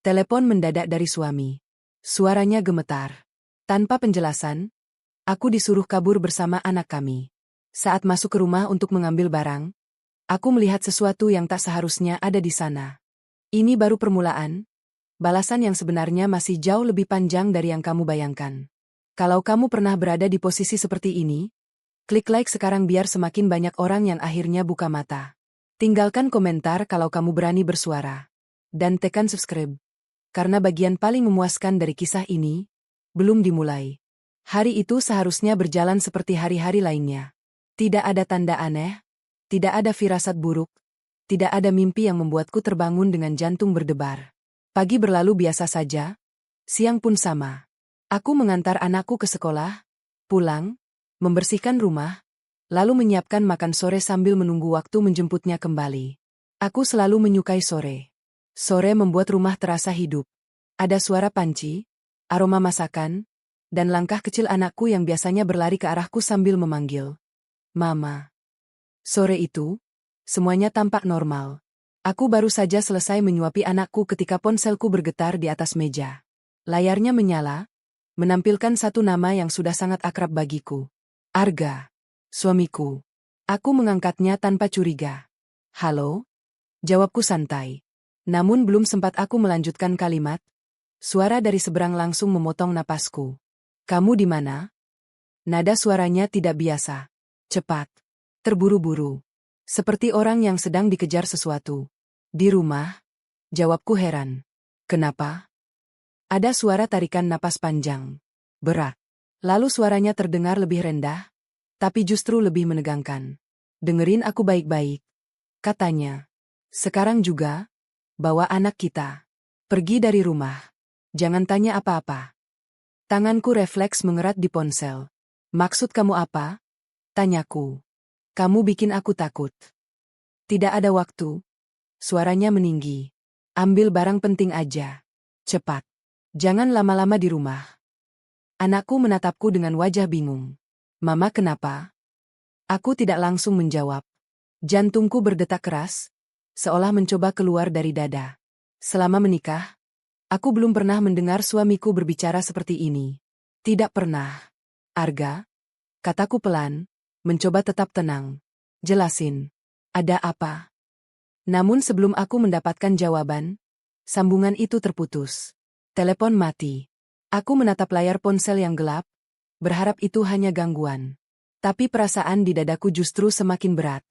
Telepon mendadak dari suami. Suaranya gemetar. Tanpa penjelasan, aku disuruh kabur bersama anak kami. Saat masuk ke rumah untuk mengambil barang, aku melihat sesuatu yang tak seharusnya ada di sana. Ini baru permulaan. Balasan yang sebenarnya masih jauh lebih panjang dari yang kamu bayangkan. Kalau kamu pernah berada di posisi seperti ini, klik like sekarang biar semakin banyak orang yang akhirnya buka mata. Tinggalkan komentar kalau kamu berani bersuara. Dan tekan subscribe. Karena bagian paling memuaskan dari kisah ini belum dimulai. Hari itu seharusnya berjalan seperti hari-hari lainnya. Tidak ada tanda aneh, tidak ada firasat buruk, tidak ada mimpi yang membuatku terbangun dengan jantung berdebar. Pagi berlalu biasa saja, siang pun sama. Aku mengantar anakku ke sekolah, pulang, membersihkan rumah, lalu menyiapkan makan sore sambil menunggu waktu menjemputnya kembali. Aku selalu menyukai sore. Sore membuat rumah terasa hidup. Ada suara panci, aroma masakan, dan langkah kecil anakku yang biasanya berlari ke arahku sambil memanggil, "Mama." Sore itu, semuanya tampak normal. Aku baru saja selesai menyuapi anakku ketika ponselku bergetar di atas meja. Layarnya menyala, menampilkan satu nama yang sudah sangat akrab bagiku. Arga. Suamiku. Aku mengangkatnya tanpa curiga. "Halo?" Jawabku santai. Namun belum sempat aku melanjutkan kalimat, suara dari seberang langsung memotong napasku. "Kamu di mana?" Nada suaranya tidak biasa. Cepat. Terburu-buru. Seperti orang yang sedang dikejar sesuatu. "Di rumah?" Jawabku heran. "Kenapa?" Ada suara tarikan napas panjang. Berat. Lalu suaranya terdengar lebih rendah, tapi justru lebih menegangkan. "Dengerin aku baik-baik," katanya. "Sekarang juga, bawa anak kita. Pergi dari rumah. Jangan tanya apa-apa." Tanganku refleks mengerat di ponsel. "Maksud kamu apa?" tanyaku. "Kamu bikin aku takut." "Tidak ada waktu." Suaranya meninggi. "Ambil barang penting aja. Cepat. Jangan lama-lama di rumah." Anakku menatapku dengan wajah bingung. "Mama, kenapa?" Aku tidak langsung menjawab. Jantungku berdetak keras, seolah mencoba keluar dari dada. Selama menikah, aku belum pernah mendengar suamiku berbicara seperti ini. "Tidak pernah." "Arga," kataku pelan, mencoba tetap tenang. "Jelasin. Ada apa?" Namun sebelum aku mendapatkan jawaban, sambungan itu terputus. Telepon mati. Aku menatap layar ponsel yang gelap, berharap itu hanya gangguan. Tapi perasaan di dadaku justru semakin berat.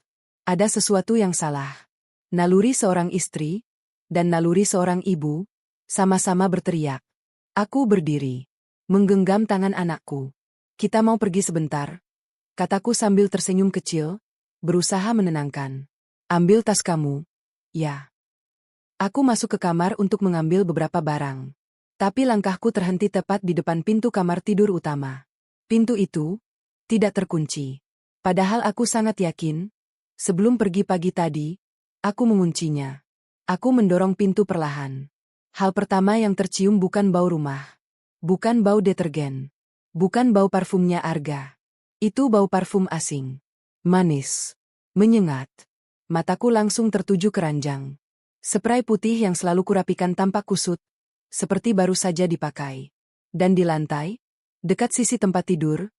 Ada sesuatu yang salah. Naluri seorang istri, dan naluri seorang ibu, sama-sama berteriak. Aku berdiri, menggenggam tangan anakku. "Kita mau pergi sebentar," kataku sambil tersenyum kecil, berusaha menenangkan. "Ambil tas kamu." "Ya." Aku masuk ke kamar untuk mengambil beberapa barang. Tapi langkahku terhenti tepat di depan pintu kamar tidur utama. Pintu itu tidak terkunci. Padahal aku sangat yakin, sebelum pergi pagi tadi, aku menguncinya. Aku mendorong pintu perlahan. Hal pertama yang tercium bukan bau rumah. Bukan bau detergen. Bukan bau parfumnya Arga. Itu bau parfum asing. Manis. Menyengat. Mataku langsung tertuju ke ranjang. Spray putih yang selalu kurapikan tampak kusut, seperti baru saja dipakai. Dan di lantai, dekat sisi tempat tidur,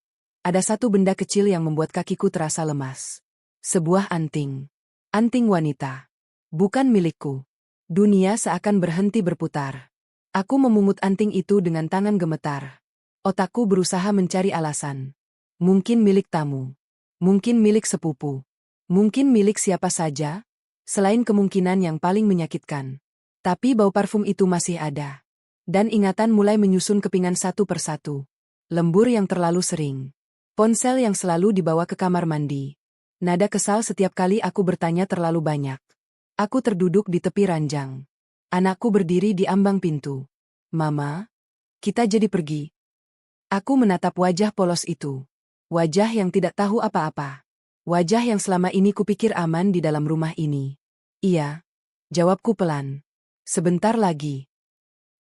ada satu benda kecil yang membuat kakiku terasa lemas. Sebuah anting. Anting wanita. Bukan milikku. Dunia seakan berhenti berputar. Aku memungut anting itu dengan tangan gemetar. Otakku berusaha mencari alasan. Mungkin milik tamu. Mungkin milik sepupu. Mungkin milik siapa saja, selain kemungkinan yang paling menyakitkan. Tapi bau parfum itu masih ada. Dan ingatan mulai menyusun kepingan satu persatu. Lembur yang terlalu sering. Ponsel yang selalu dibawa ke kamar mandi. Nada kesal setiap kali aku bertanya terlalu banyak. Aku terduduk di tepi ranjang. Anakku berdiri di ambang pintu. "Mama, kita jadi pergi." Aku menatap wajah polos itu. Wajah yang tidak tahu apa-apa. Wajah yang selama ini kupikir aman di dalam rumah ini. "Iya," jawabku pelan. "Sebentar lagi."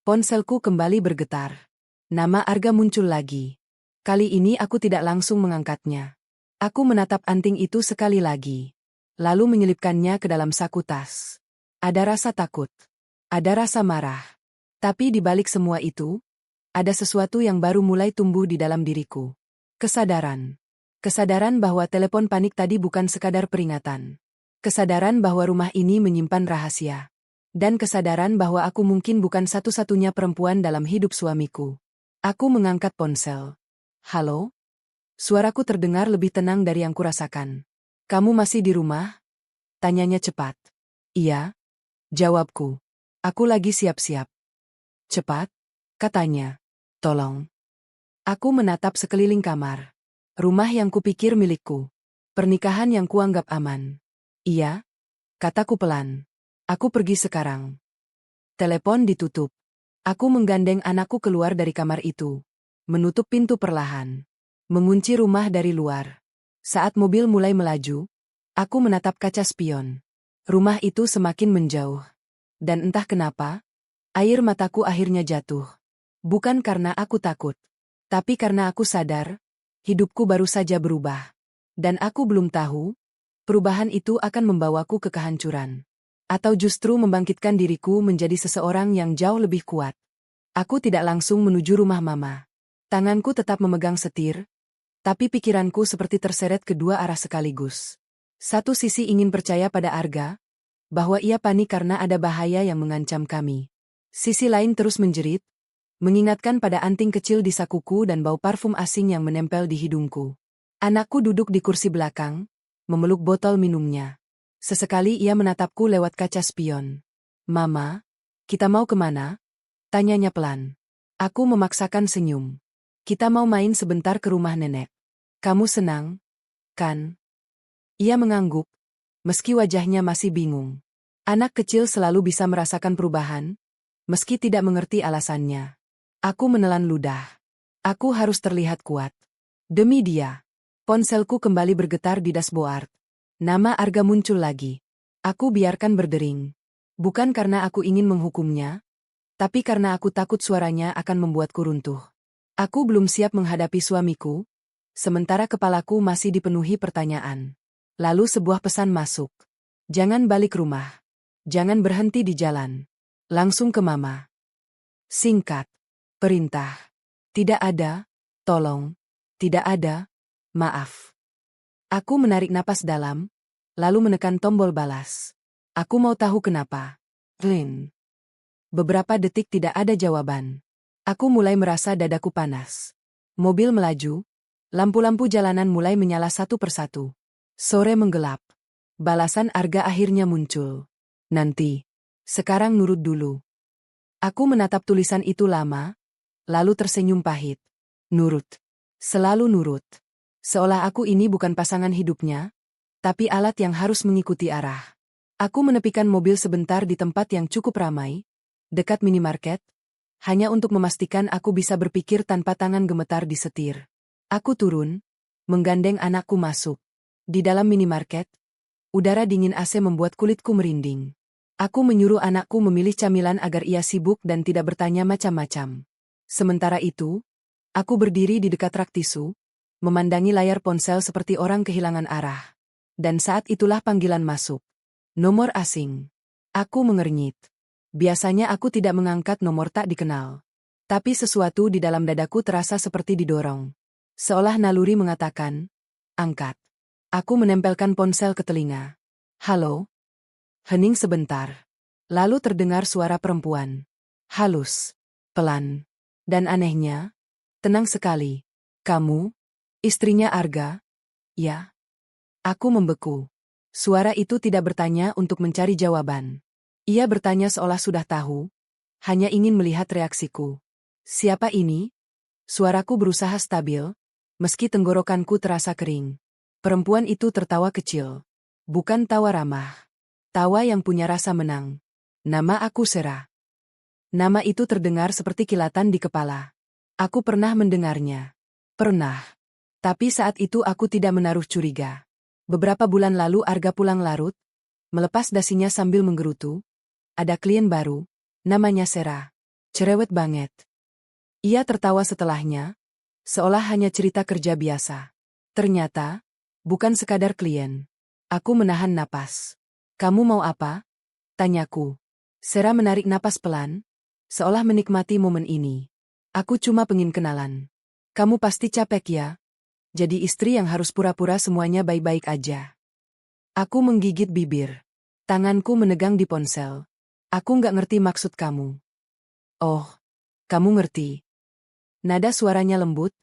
Ponselku kembali bergetar. Nama Arga muncul lagi. Kali ini aku tidak langsung mengangkatnya. Aku menatap anting itu sekali lagi. Lalu menyelipkannya ke dalam saku tas. Ada rasa takut. Ada rasa marah. Tapi di balik semua itu, ada sesuatu yang baru mulai tumbuh di dalam diriku. Kesadaran. Kesadaran bahwa telepon panik tadi bukan sekadar peringatan. Kesadaran bahwa rumah ini menyimpan rahasia. Dan kesadaran bahwa aku mungkin bukan satu-satunya perempuan dalam hidup suamiku. Aku mengangkat ponsel. Halo? Suaraku terdengar lebih tenang dari yang kurasakan. Kamu masih di rumah? Tanyanya cepat. Iya, jawabku. Aku lagi siap-siap. Cepat? Katanya. Tolong. Aku menatap sekeliling kamar. Rumah yang kupikir milikku. Pernikahan yang kuanggap aman. Iya? Kataku pelan. Aku pergi sekarang. Telepon ditutup. Aku menggandeng anakku keluar dari kamar itu. Menutup pintu perlahan. Mengunci rumah dari luar. Saat mobil mulai melaju, aku menatap kaca spion. Rumah itu semakin menjauh. Dan entah kenapa, air mataku akhirnya jatuh. Bukan karena aku takut, tapi karena aku sadar, hidupku baru saja berubah. Dan aku belum tahu, perubahan itu akan membawaku ke kehancuran. Atau justru membangkitkan diriku menjadi seseorang yang jauh lebih kuat. Aku tidak langsung menuju rumah mama. Tanganku tetap memegang setir, tapi pikiranku seperti terseret ke dua arah sekaligus. Satu sisi ingin percaya pada Arga, bahwa ia panik karena ada bahaya yang mengancam kami. Sisi lain terus menjerit, mengingatkan pada anting kecil di sakuku dan bau parfum asing yang menempel di hidungku. Anakku duduk di kursi belakang, memeluk botol minumnya. Sesekali ia menatapku lewat kaca spion. Mama, kita mau kemana? Tanyanya pelan. Aku memaksakan senyum. Kita mau main sebentar ke rumah nenek. Kamu senang, kan? Ia mengangguk, meski wajahnya masih bingung. Anak kecil selalu bisa merasakan perubahan, meski tidak mengerti alasannya. Aku menelan ludah. Aku harus terlihat kuat. Demi dia. Ponselku kembali bergetar di dashboard. Nama Arga muncul lagi. Aku biarkan berdering. Bukan karena aku ingin menghukumnya, tapi karena aku takut suaranya akan membuatku runtuh. Aku belum siap menghadapi suamiku, sementara kepalaku masih dipenuhi pertanyaan. Lalu sebuah pesan masuk. Jangan balik rumah. Jangan berhenti di jalan. Langsung ke mama. Singkat. Perintah. Tidak ada, tolong. Tidak ada, maaf. Aku menarik napas dalam, lalu menekan tombol balas. Aku mau tahu kenapa. Lin. Beberapa detik tidak ada jawaban. Aku mulai merasa dadaku panas. Mobil melaju, lampu-lampu jalanan mulai menyala satu persatu. Sore menggelap. Balasan Arga akhirnya muncul. Nanti. Sekarang nurut dulu. Aku menatap tulisan itu lama, lalu tersenyum pahit. Nurut. Selalu nurut. Seolah aku ini bukan pasangan hidupnya, tapi alat yang harus mengikuti arah. Aku menepikan mobil sebentar di tempat yang cukup ramai, dekat minimarket, hanya untuk memastikan aku bisa berpikir tanpa tangan gemetar di setir. Aku turun, menggandeng anakku masuk. Di dalam minimarket, udara dingin AC membuat kulitku merinding. Aku menyuruh anakku memilih camilan agar ia sibuk dan tidak bertanya macam-macam. Sementara itu, aku berdiri di dekat rak tisu, memandangi layar ponsel seperti orang kehilangan arah. Dan saat itulah panggilan masuk. Nomor asing. Aku mengernyit. Biasanya aku tidak mengangkat nomor tak dikenal. Tapi sesuatu di dalam dadaku terasa seperti didorong. Seolah naluri mengatakan, angkat. Aku menempelkan ponsel ke telinga. Halo? Hening sebentar. Lalu terdengar suara perempuan. Halus. Pelan. Dan anehnya, tenang sekali. Kamu? Istrinya Arga? Ya. Aku membeku. Suara itu tidak bertanya untuk mencari jawaban. Ia bertanya seolah sudah tahu, hanya ingin melihat reaksiku. Siapa ini? Suaraku berusaha stabil, meski tenggorokanku terasa kering. Perempuan itu tertawa kecil. Bukan tawa ramah. Tawa yang punya rasa menang. Nama aku Sera. Nama itu terdengar seperti kilatan di kepala. Aku pernah mendengarnya. Pernah. Tapi saat itu aku tidak menaruh curiga. Beberapa bulan lalu Arga pulang larut, melepas dasinya sambil menggerutu. Ada klien baru, namanya Sera. Cerewet banget. Ia tertawa setelahnya, seolah hanya cerita kerja biasa. Ternyata, bukan sekadar klien. Aku menahan napas. Kamu mau apa? Tanyaku. Sera menarik napas pelan, seolah menikmati momen ini. Aku cuma pengen kenalan. Kamu pasti capek ya? Jadi istri yang harus pura-pura semuanya baik-baik aja. Aku menggigit bibir. Tanganku menegang di ponsel. Aku nggak ngerti maksud kamu. Oh, kamu ngerti. Nada suaranya lembut,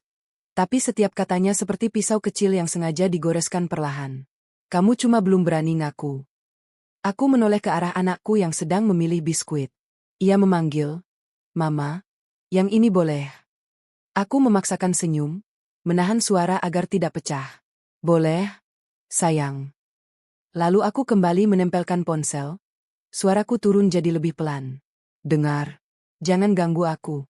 tapi setiap katanya seperti pisau kecil yang sengaja digoreskan perlahan. Kamu cuma belum berani ngaku. Aku menoleh ke arah anakku yang sedang memilih biskuit. Ia memanggil, "Mama, yang ini boleh?" Aku memaksakan senyum, menahan suara agar tidak pecah. "Boleh, sayang." Lalu aku kembali menempelkan ponsel. Suaraku turun jadi lebih pelan. "Dengar, jangan ganggu aku."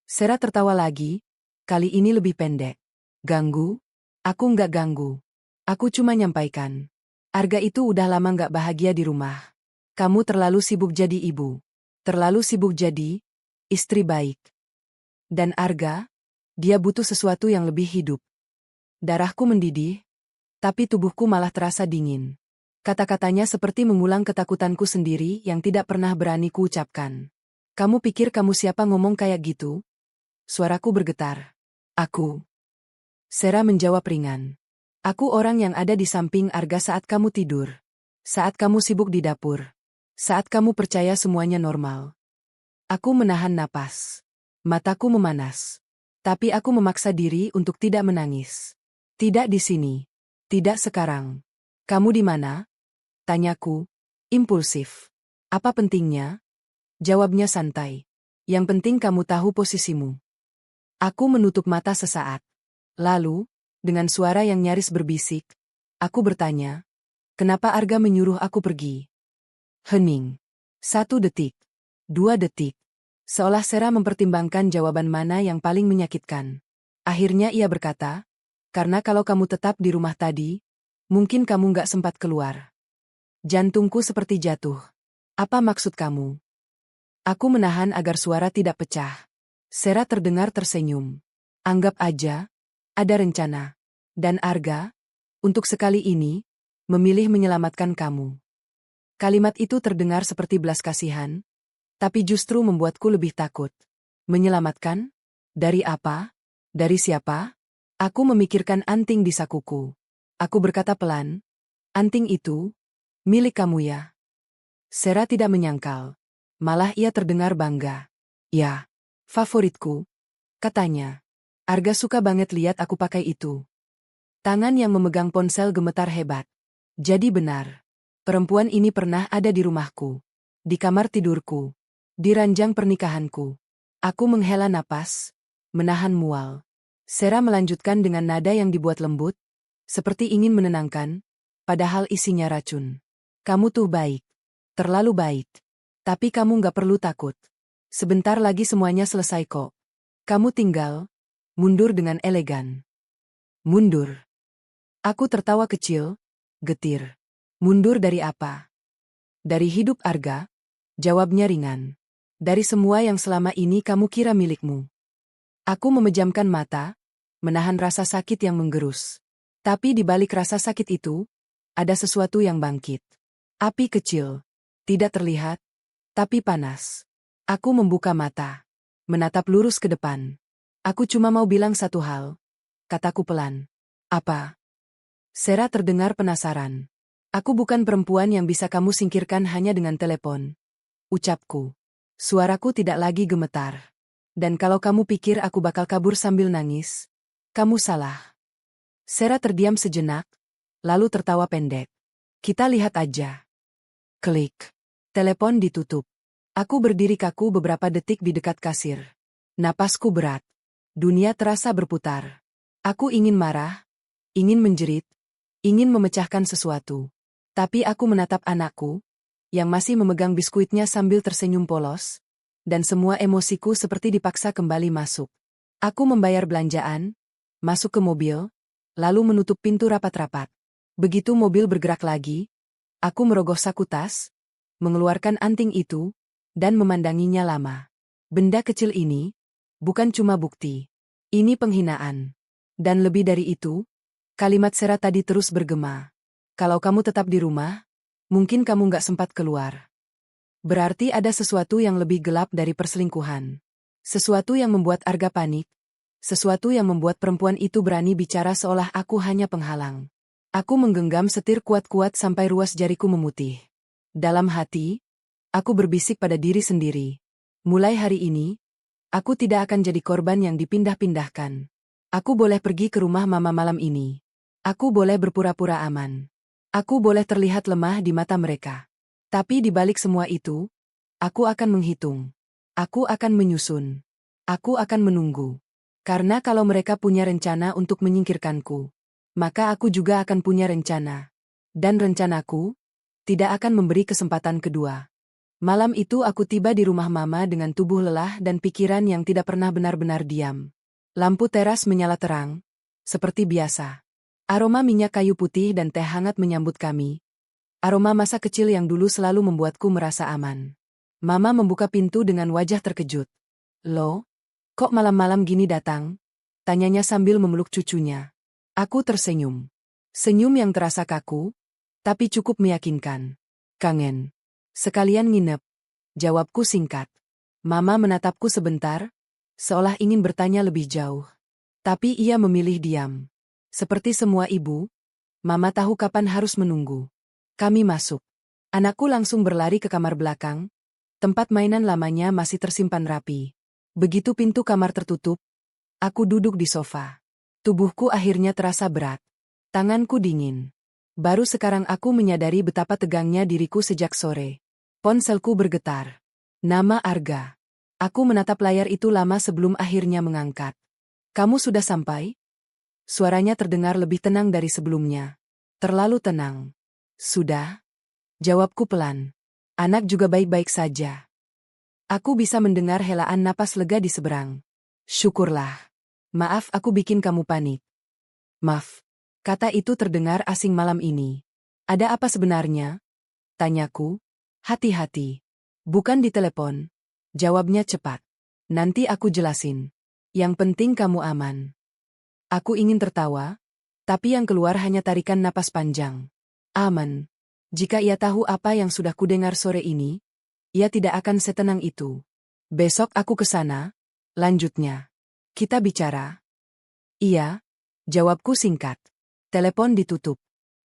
Sera tertawa lagi, kali ini lebih pendek. "Ganggu? Aku nggak ganggu. Aku cuma nyampaikan. Arga itu udah lama nggak bahagia di rumah. Kamu terlalu sibuk jadi ibu. Terlalu sibuk jadi istri baik. Dan Arga, dia butuh sesuatu yang lebih hidup." Darahku mendidih, tapi tubuhku malah terasa dingin. Kata-katanya seperti mengulang ketakutanku sendiri yang tidak pernah berani kuucapkan. "Kamu pikir kamu siapa ngomong kayak gitu?" Suaraku bergetar. "Aku." Sera menjawab ringan. "Aku orang yang ada di samping Arga saat kamu tidur. Saat kamu sibuk di dapur. Saat kamu percaya semuanya normal." Aku menahan napas. Mataku memanas. Tapi aku memaksa diri untuk tidak menangis. "Tidak di sini. Tidak sekarang." "Kamu di mana?" Tanyaku. Impulsif. "Apa pentingnya?" Jawabnya santai. "Yang penting kamu tahu posisimu." Aku menutup mata sesaat. Lalu, dengan suara yang nyaris berbisik, aku bertanya, "Kenapa Arga menyuruh aku pergi?" Hening. 1 detik. 2 detik. Seolah Sera mempertimbangkan jawaban mana yang paling menyakitkan. Akhirnya ia berkata, "Karena kalau kamu tetap di rumah tadi, mungkin kamu nggak sempat keluar." Jantungku seperti jatuh. "Apa maksud kamu?" Aku menahan agar suara tidak pecah. Sera terdengar tersenyum. "Anggap aja, ada rencana. Dan Arga, untuk sekali ini, memilih menyelamatkan kamu." Kalimat itu terdengar seperti belas kasihan, tapi justru membuatku lebih takut. Menyelamatkan? Dari apa? Dari siapa? Aku memikirkan anting di sakuku. Aku berkata pelan, "Anting itu, milik kamu ya?" Sera tidak menyangkal. Malah ia terdengar bangga. "Ya, favoritku," katanya. "Arga suka banget lihat aku pakai itu." Tangan yang memegang ponsel gemetar hebat. Jadi benar. Perempuan ini pernah ada di rumahku. Di kamar tidurku. Di ranjang pernikahanku. Aku menghela napas, menahan mual. Sera melanjutkan dengan nada yang dibuat lembut, seperti ingin menenangkan, padahal isinya racun. "Kamu tuh baik. Terlalu baik. Tapi kamu nggak perlu takut. Sebentar lagi semuanya selesai kok. Kamu tinggal mundur dengan elegan." Mundur. Aku tertawa kecil, getir. "Mundur dari apa?" "Dari hidup Arga," jawabnya ringan. "Dari semua yang selama ini kamu kira milikmu." Aku memejamkan mata, menahan rasa sakit yang menggerus. Tapi di balik rasa sakit itu, ada sesuatu yang bangkit. Api kecil. Tidak terlihat, tapi panas. Aku membuka mata. Menatap lurus ke depan. "Aku cuma mau bilang satu hal," kataku pelan. "Apa?" Sera terdengar penasaran. "Aku bukan perempuan yang bisa kamu singkirkan hanya dengan telepon," ucapku. Suaraku tidak lagi gemetar. "Dan kalau kamu pikir aku bakal kabur sambil nangis, kamu salah." Sera terdiam sejenak, lalu tertawa pendek. "Kita lihat aja." Klik. Telepon ditutup. Aku berdiri kaku beberapa detik di dekat kasir. Napasku berat. Dunia terasa berputar. Aku ingin marah, ingin menjerit, ingin memecahkan sesuatu. Tapi aku menatap anakku, yang masih memegang biskuitnya sambil tersenyum polos, dan semua emosiku seperti dipaksa kembali masuk. Aku membayar belanjaan, masuk ke mobil, lalu menutup pintu rapat-rapat. Begitu mobil bergerak lagi, aku merogoh saku tas, mengeluarkan anting itu, dan memandanginya lama. Benda kecil ini, bukan cuma bukti. Ini penghinaan. Dan lebih dari itu, kalimat Sera tadi terus bergema. "Kalau kamu tetap di rumah, mungkin kamu nggak sempat keluar." Berarti ada sesuatu yang lebih gelap dari perselingkuhan. Sesuatu yang membuat Arga panik. Sesuatu yang membuat perempuan itu berani bicara seolah aku hanya penghalang. Aku menggenggam setir kuat-kuat sampai ruas jariku memutih. Dalam hati, aku berbisik pada diri sendiri. Mulai hari ini, aku tidak akan jadi korban yang dipindah-pindahkan. Aku boleh pergi ke rumah mama malam ini. Aku boleh berpura-pura aman. Aku boleh terlihat lemah di mata mereka. Tapi di balik semua itu, aku akan menghitung. Aku akan menyusun. Aku akan menunggu. Karena kalau mereka punya rencana untuk menyingkirkanku, maka aku juga akan punya rencana. Dan rencanaku tidak akan memberi kesempatan kedua. Malam itu aku tiba di rumah mama dengan tubuh lelah dan pikiran yang tidak pernah benar-benar diam. Lampu teras menyala terang, seperti biasa. Aroma minyak kayu putih dan teh hangat menyambut kami. Aroma masa kecil yang dulu selalu membuatku merasa aman. Mama membuka pintu dengan wajah terkejut. "Lo, kok malam-malam gini datang?" tanyanya sambil memeluk cucunya. Aku tersenyum. Senyum yang terasa kaku, tapi cukup meyakinkan. "Kangen. Sekalian nginep." Jawabku singkat. Mama menatapku sebentar, seolah ingin bertanya lebih jauh. Tapi ia memilih diam. Seperti semua ibu, Mama tahu kapan harus menunggu. Kami masuk. Anakku langsung berlari ke kamar belakang. Tempat mainan lamanya masih tersimpan rapi. Begitu pintu kamar tertutup, aku duduk di sofa. Tubuhku akhirnya terasa berat. Tanganku dingin. Baru sekarang aku menyadari betapa tegangnya diriku sejak sore. Ponselku bergetar. Nama Arga. Aku menatap layar itu lama sebelum akhirnya mengangkat. "Kamu sudah sampai?" Suaranya terdengar lebih tenang dari sebelumnya. Terlalu tenang. "Sudah?" Jawabku pelan. "Anak juga baik-baik saja." Aku bisa mendengar helaan napas lega di seberang. "Syukurlah. Maaf aku bikin kamu panik." "Maaf." Kata itu terdengar asing malam ini. "Ada apa sebenarnya?" tanyaku. "Hati-hati. Bukan di telepon." Jawabnya cepat. "Nanti aku jelasin. Yang penting kamu aman." Aku ingin tertawa, tapi yang keluar hanya tarikan napas panjang. Aman. Jika ia tahu apa yang sudah kudengar sore ini, ia tidak akan setenang itu. "Besok aku ke sana," lanjutnya. "Kita bicara." "Iya," jawabku singkat. Telepon ditutup.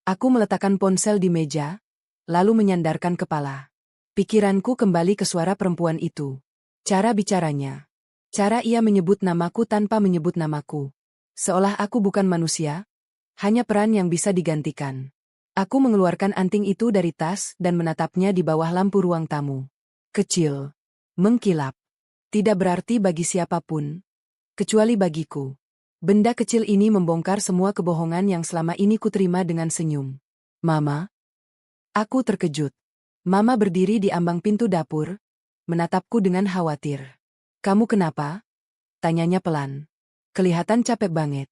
Aku meletakkan ponsel di meja, lalu menyandarkan kepala. Pikiranku kembali ke suara perempuan itu. Cara bicaranya. Cara ia menyebut namaku tanpa menyebut namaku. Seolah aku bukan manusia, hanya peran yang bisa digantikan. Aku mengeluarkan anting itu dari tas dan menatapnya di bawah lampu ruang tamu. Kecil. Mengkilap. Tidak berarti bagi siapapun, kecuali bagiku. Benda kecil ini membongkar semua kebohongan yang selama ini kuterima dengan senyum. "Mama?" Aku terkejut. Mama berdiri di ambang pintu dapur, menatapku dengan khawatir. "Kamu kenapa?" tanyanya pelan. "Kelihatan capek banget."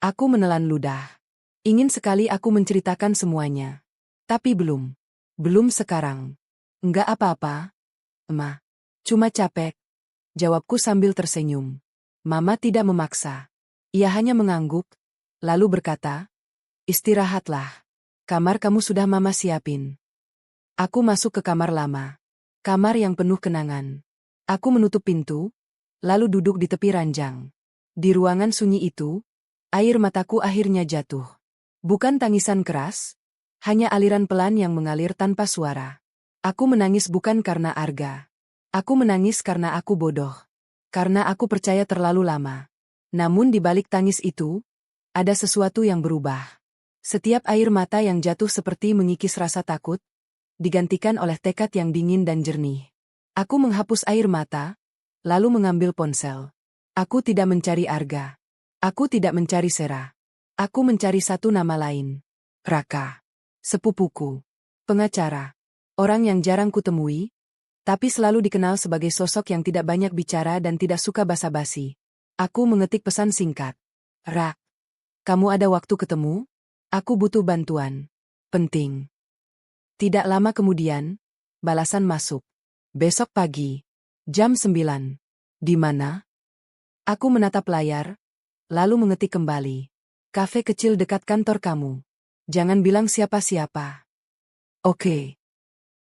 Aku menelan ludah. Ingin sekali aku menceritakan semuanya. Tapi belum. Belum sekarang. "Enggak apa-apa, Ma. Cuma capek." Jawabku sambil tersenyum. Mama tidak memaksa. Ia hanya mengangguk, lalu berkata, "Istirahatlah. Kamar kamu sudah Mama siapin." Aku masuk ke kamar lama. Kamar yang penuh kenangan. Aku menutup pintu, lalu duduk di tepi ranjang. Di ruangan sunyi itu, air mataku akhirnya jatuh. Bukan tangisan keras, hanya aliran pelan yang mengalir tanpa suara. Aku menangis bukan karena Arga. Aku menangis karena aku bodoh. Karena aku percaya terlalu lama. Namun di balik tangis itu, ada sesuatu yang berubah. Setiap air mata yang jatuh seperti mengikis rasa takut, digantikan oleh tekad yang dingin dan jernih. Aku menghapus air mata, lalu mengambil ponsel. Aku tidak mencari Arga. Aku tidak mencari Sera. Aku mencari satu nama lain. Raka. Sepupuku. Pengacara. Orang yang jarang kutemui, tapi selalu dikenal sebagai sosok yang tidak banyak bicara dan tidak suka basa-basi. Aku mengetik pesan singkat. "Rak. Kamu ada waktu ketemu? Aku butuh bantuan. Penting." Tidak lama kemudian, balasan masuk. "Besok pagi. Jam 9. Di mana?" Aku menatap layar, lalu mengetik kembali. "Kafe kecil dekat kantor kamu. Jangan bilang siapa-siapa." "Oke."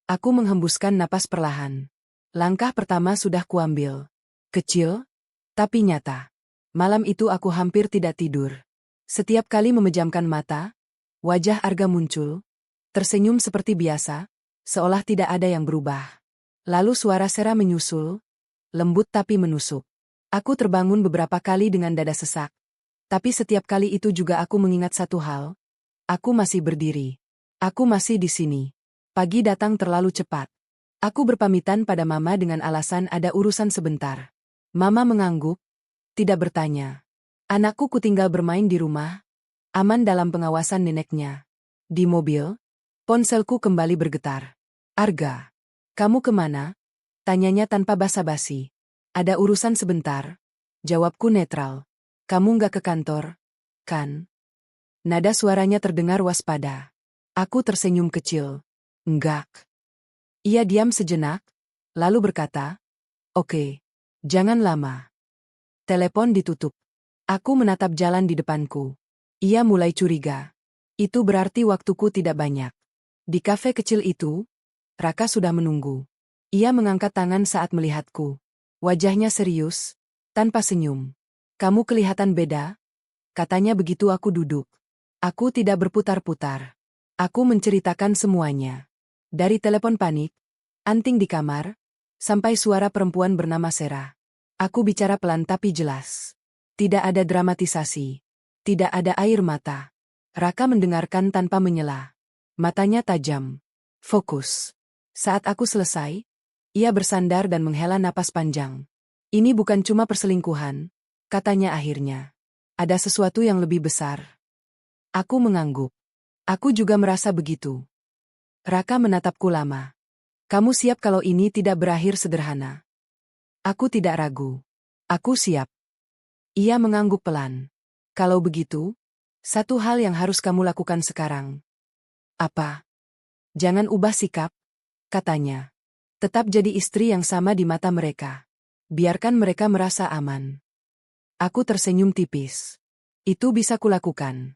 Aku menghembuskan napas perlahan. Langkah pertama sudah kuambil. Kecil, tapi nyata. Malam itu aku hampir tidak tidur. Setiap kali memejamkan mata, wajah Arga muncul, tersenyum seperti biasa, seolah tidak ada yang berubah. Lalu suara Sera menyusul, lembut tapi menusuk. Aku terbangun beberapa kali dengan dada sesak. Tapi setiap kali itu juga aku mengingat satu hal. Aku masih berdiri. Aku masih di sini. Pagi datang terlalu cepat. Aku berpamitan pada Mama dengan alasan ada urusan sebentar. Mama mengangguk, tidak bertanya. Anakku kutinggal bermain di rumah, aman dalam pengawasan neneknya. Di mobil, ponselku kembali bergetar. Arga, kamu kemana? Tanyanya tanpa basa-basi. Ada urusan sebentar. Jawabku netral. Kamu nggak ke kantor, kan? Nada suaranya terdengar waspada. Aku tersenyum kecil. Enggak. Ia diam sejenak, lalu berkata, "Oke, jangan lama." Telepon ditutup. Aku menatap jalan di depanku. Ia mulai curiga. Itu berarti waktuku tidak banyak. Di kafe kecil itu, Raka sudah menunggu. Ia mengangkat tangan saat melihatku. Wajahnya serius, tanpa senyum. "Kamu kelihatan beda," katanya begitu aku duduk. Aku tidak berputar-putar. Aku menceritakan semuanya. Dari telepon panik, anting di kamar, sampai suara perempuan bernama Sera. Aku bicara pelan tapi jelas. Tidak ada dramatisasi. Tidak ada air mata. Raka mendengarkan tanpa menyela. Matanya tajam. Fokus. Saat aku selesai, ia bersandar dan menghela napas panjang. "Ini bukan cuma perselingkuhan," katanya akhirnya. "Ada sesuatu yang lebih besar." Aku mengangguk. Aku juga merasa begitu. Raka menatapku lama. "Kamu siap kalau ini tidak berakhir sederhana?" Aku tidak ragu. "Aku siap." Ia mengangguk pelan. "Kalau begitu, satu hal yang harus kamu lakukan sekarang." "Apa?" "Jangan ubah sikap," katanya. "Tetap jadi istri yang sama di mata mereka. Biarkan mereka merasa aman." Aku tersenyum tipis. Itu bisa kulakukan.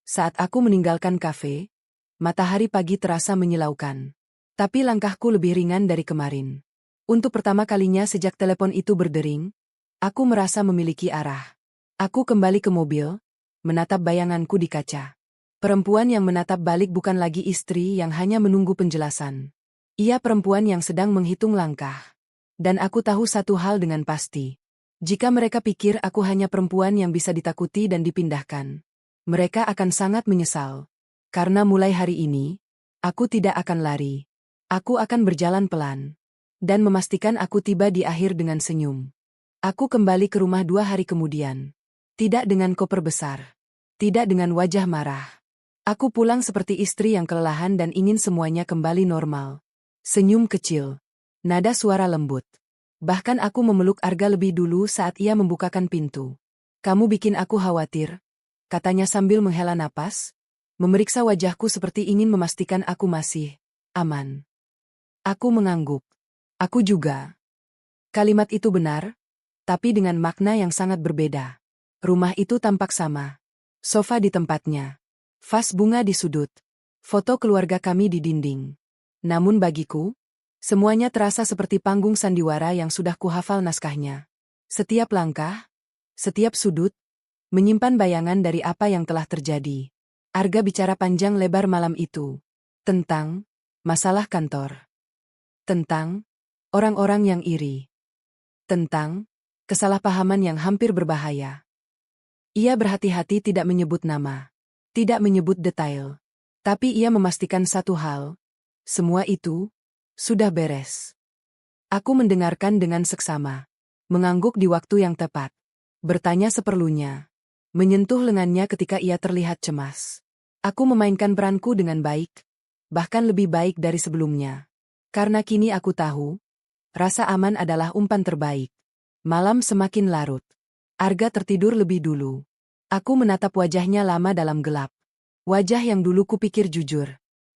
Saat aku meninggalkan kafe, matahari pagi terasa menyilaukan. Tapi langkahku lebih ringan dari kemarin. Untuk pertama kalinya sejak telepon itu berdering, aku merasa memiliki arah. Aku kembali ke mobil, menatap bayanganku di kaca. Perempuan yang menatap balik bukan lagi istri yang hanya menunggu penjelasan. Ia perempuan yang sedang menghitung langkah. Dan aku tahu satu hal dengan pasti. Jika mereka pikir aku hanya perempuan yang bisa ditakuti dan dipindahkan, mereka akan sangat menyesal. Karena mulai hari ini, aku tidak akan lari. Aku akan berjalan pelan. Dan memastikan aku tiba di akhir dengan senyum. Aku kembali ke rumah 2 hari kemudian. Tidak dengan koper besar. Tidak dengan wajah marah. Aku pulang seperti istri yang kelelahan dan ingin semuanya kembali normal. Senyum kecil. Nada suara lembut. Bahkan aku memeluk Arga lebih dulu saat ia membukakan pintu. "Kamu bikin aku khawatir," katanya sambil menghela napas, memeriksa wajahku seperti ingin memastikan aku masih aman. Aku mengangguk. "Aku juga." Kalimat itu benar, tapi dengan makna yang sangat berbeda. Rumah itu tampak sama. Sofa di tempatnya. Vas bunga di sudut. Foto keluarga kami di dinding. Namun bagiku, semuanya terasa seperti panggung sandiwara yang sudah kuhafal naskahnya. Setiap langkah, setiap sudut, menyimpan bayangan dari apa yang telah terjadi. Arga bicara panjang lebar malam itu. Tentang masalah kantor. Tentang orang-orang yang iri. Tentang kesalahpahaman yang hampir berbahaya. Ia berhati-hati tidak menyebut nama. Tidak menyebut detail. Tapi ia memastikan satu hal. Semua itu sudah beres. Aku mendengarkan dengan seksama. Mengangguk di waktu yang tepat. Bertanya seperlunya. Menyentuh lengannya ketika ia terlihat cemas. Aku memainkan peranku dengan baik. Bahkan lebih baik dari sebelumnya. Karena kini aku tahu, rasa aman adalah umpan terbaik. Malam semakin larut. Arga tertidur lebih dulu. Aku menatap wajahnya lama dalam gelap. Wajah yang dulu kupikir jujur,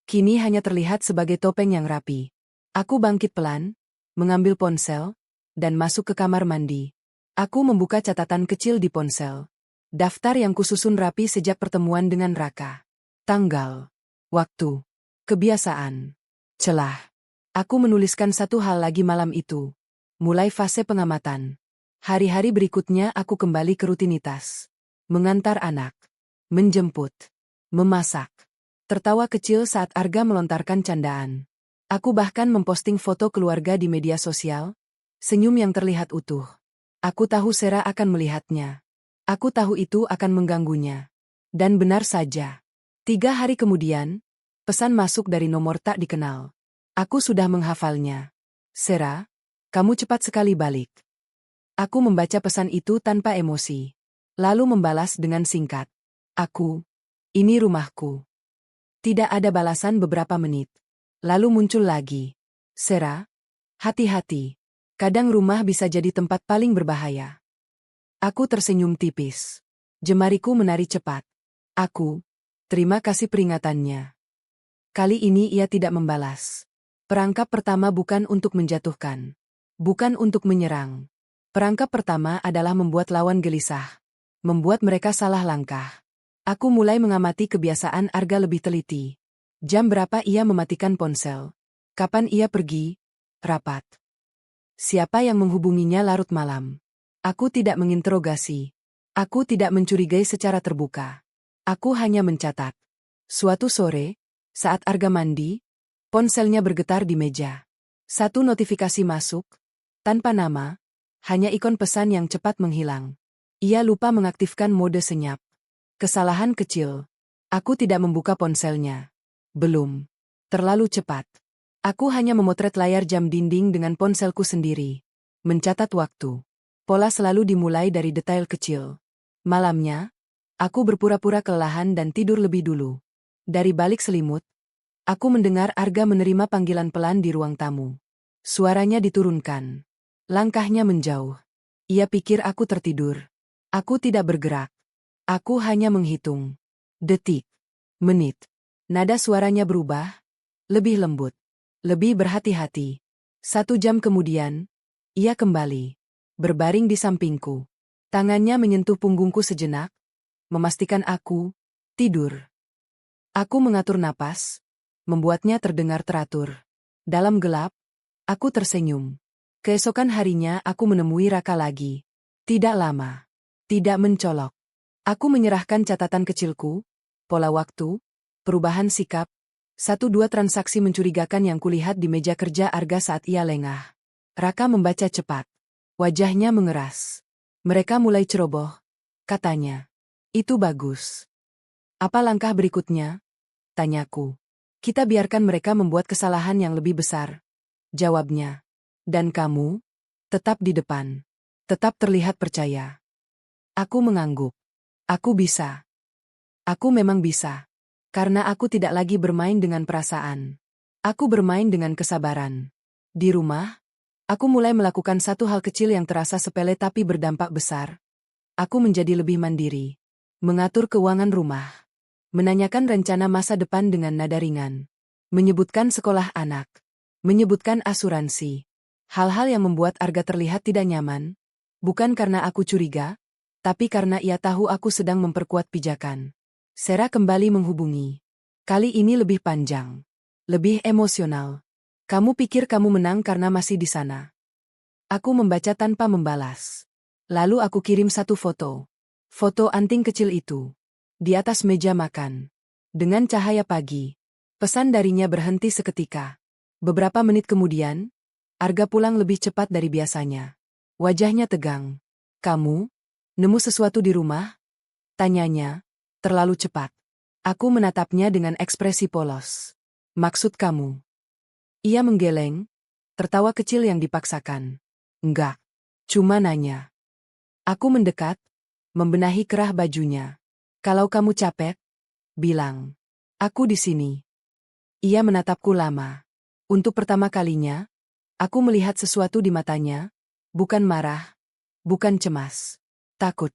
kini hanya terlihat sebagai topeng yang rapi. Aku bangkit pelan, mengambil ponsel, dan masuk ke kamar mandi. Aku membuka catatan kecil di ponsel. Daftar yang kususun rapi sejak pertemuan dengan Raka. Tanggal, waktu, kebiasaan, celah. Aku menuliskan satu hal lagi malam itu. Mulai fase pengamatan. Hari-hari berikutnya aku kembali ke rutinitas. Mengantar anak. Menjemput. Memasak. Tertawa kecil saat Arga melontarkan candaan. Aku bahkan memposting foto keluarga di media sosial. Senyum yang terlihat utuh. Aku tahu Sera akan melihatnya. Aku tahu itu akan mengganggunya. Dan benar saja. 3 hari kemudian, pesan masuk dari nomor tak dikenal. Aku sudah menghafalnya. Sera, kamu cepat sekali balik. Aku membaca pesan itu tanpa emosi. Lalu membalas dengan singkat. Ini rumahku. Tidak ada balasan beberapa menit. Lalu muncul lagi. Sera, hati-hati. Kadang rumah bisa jadi tempat paling berbahaya. Aku tersenyum tipis. Jemariku menari cepat. Terima kasih peringatannya. Kali ini ia tidak membalas. Perangkap pertama bukan untuk menjatuhkan. Bukan untuk menyerang. Perangkap pertama adalah membuat lawan gelisah. Membuat mereka salah langkah. Aku mulai mengamati kebiasaan Arga lebih teliti. Jam berapa ia mematikan ponsel? Kapan ia pergi? Rapat. Siapa yang menghubunginya larut malam? Aku tidak menginterogasi. Aku tidak mencurigai secara terbuka. Aku hanya mencatat. Suatu sore, saat Arga mandi, ponselnya bergetar di meja. Satu notifikasi masuk, tanpa nama, hanya ikon pesan yang cepat menghilang. Ia lupa mengaktifkan mode senyap. Kesalahan kecil. Aku tidak membuka ponselnya. Belum. Terlalu cepat. Aku hanya memotret layar jam dinding dengan ponselku sendiri. Mencatat waktu. Pola selalu dimulai dari detail kecil. Malamnya, aku berpura-pura kelelahan dan tidur lebih dulu. Dari balik selimut, aku mendengar Arga menerima panggilan pelan di ruang tamu. Suaranya diturunkan. Langkahnya menjauh. Ia pikir aku tertidur. Aku tidak bergerak. Aku hanya menghitung. Detik. Menit. Nada suaranya berubah. Lebih lembut. Lebih berhati-hati. 1 jam kemudian, ia kembali. Berbaring di sampingku. Tangannya menyentuh punggungku sejenak. Memastikan aku tidur. Aku mengatur napas, membuatnya terdengar teratur. Dalam gelap, aku tersenyum. Keesokan harinya aku menemui Raka lagi. Tidak lama. Tidak mencolok. Aku menyerahkan catatan kecilku, pola waktu, perubahan sikap, 1-2 transaksi mencurigakan yang kulihat di meja kerja Arga saat ia lengah. Raka membaca cepat. Wajahnya mengeras. Mereka mulai ceroboh. Katanya. Itu bagus. Apa langkah berikutnya? Tanyaku. Kita biarkan mereka membuat kesalahan yang lebih besar. Jawabnya. Dan kamu? Tetap di depan. Tetap terlihat percaya. Aku mengangguk. Aku bisa. Aku memang bisa. Karena aku tidak lagi bermain dengan perasaan. Aku bermain dengan kesabaran. Di rumah, aku mulai melakukan satu hal kecil yang terasa sepele tapi berdampak besar. Aku menjadi lebih mandiri. Mengatur keuangan rumah. Menanyakan rencana masa depan dengan nada ringan. Menyebutkan sekolah anak. Menyebutkan asuransi. Hal-hal yang membuat Arga terlihat tidak nyaman. Bukan karena aku curiga, tapi karena ia tahu aku sedang memperkuat pijakan. Sera kembali menghubungi. Kali ini lebih panjang. Lebih emosional. Kamu pikir kamu menang karena masih di sana. Aku membaca tanpa membalas. Lalu aku kirim satu foto. Foto anting kecil itu. Di atas meja makan. Dengan cahaya pagi. Pesan darinya berhenti seketika. Beberapa menit kemudian, Arga pulang lebih cepat dari biasanya. Wajahnya tegang. Kamu? Nemu sesuatu di rumah? Tanyanya. Terlalu cepat. Aku menatapnya dengan ekspresi polos. Maksud kamu? Ia menggeleng, tertawa kecil yang dipaksakan. Enggak. Cuma nanya. Aku mendekat, membenahi kerah bajunya. Kalau kamu capek, bilang. Aku di sini. Ia menatapku lama. Untuk pertama kalinya, aku melihat sesuatu di matanya, bukan marah, bukan cemas, takut.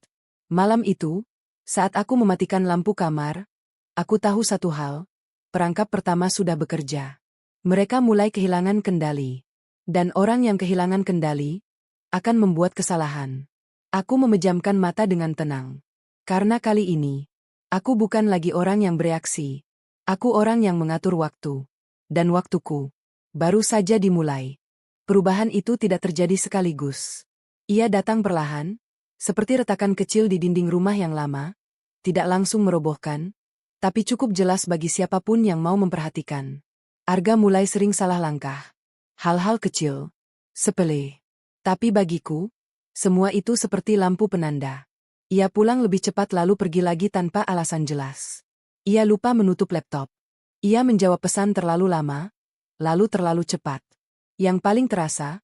Malam itu, saat aku mematikan lampu kamar, aku tahu satu hal, perangkap pertama sudah bekerja. Mereka mulai kehilangan kendali. Dan orang yang kehilangan kendali, akan membuat kesalahan. Aku memejamkan mata dengan tenang. Karena kali ini, aku bukan lagi orang yang bereaksi. Aku orang yang mengatur waktu. Dan waktuku Baru saja dimulai. Perubahan itu tidak terjadi sekaligus. Ia datang perlahan, seperti retakan kecil di dinding rumah yang lama, tidak langsung merobohkan, tapi cukup jelas bagi siapapun yang mau memperhatikan. Arga mulai sering salah langkah. Hal-hal kecil, sepele. Tapi bagiku, semua itu seperti lampu penanda. Ia pulang lebih cepat lalu pergi lagi tanpa alasan jelas. Ia lupa menutup laptop. Ia menjawab pesan terlalu lama, lalu terlalu cepat. Yang paling terasa,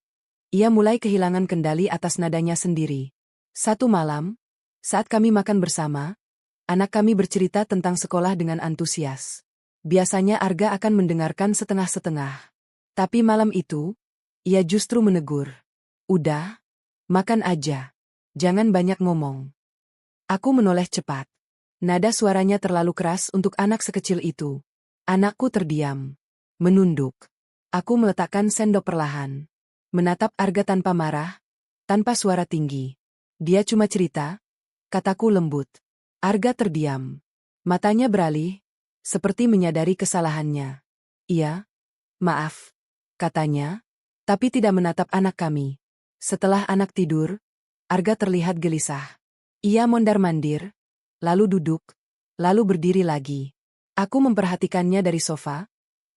ia mulai kehilangan kendali atas nadanya sendiri. Satu malam, saat kami makan bersama, anak kami bercerita tentang sekolah dengan antusias. Biasanya Arga akan mendengarkan setengah-setengah. Tapi malam itu, ia justru menegur. Udah, makan aja. Jangan banyak ngomong. Aku menoleh cepat. Nada suaranya terlalu keras untuk anak sekecil itu. Anakku terdiam. Menunduk. Aku meletakkan sendok perlahan. Menatap Arga tanpa marah, tanpa suara tinggi. Dia cuma cerita, kataku lembut. Arga terdiam. Matanya beralih, seperti menyadari kesalahannya. Iya, maaf, katanya, tapi tidak menatap anak kami. Setelah anak tidur, Arga terlihat gelisah. Ia mondar-mandir, lalu duduk, lalu berdiri lagi. Aku memperhatikannya dari sofa,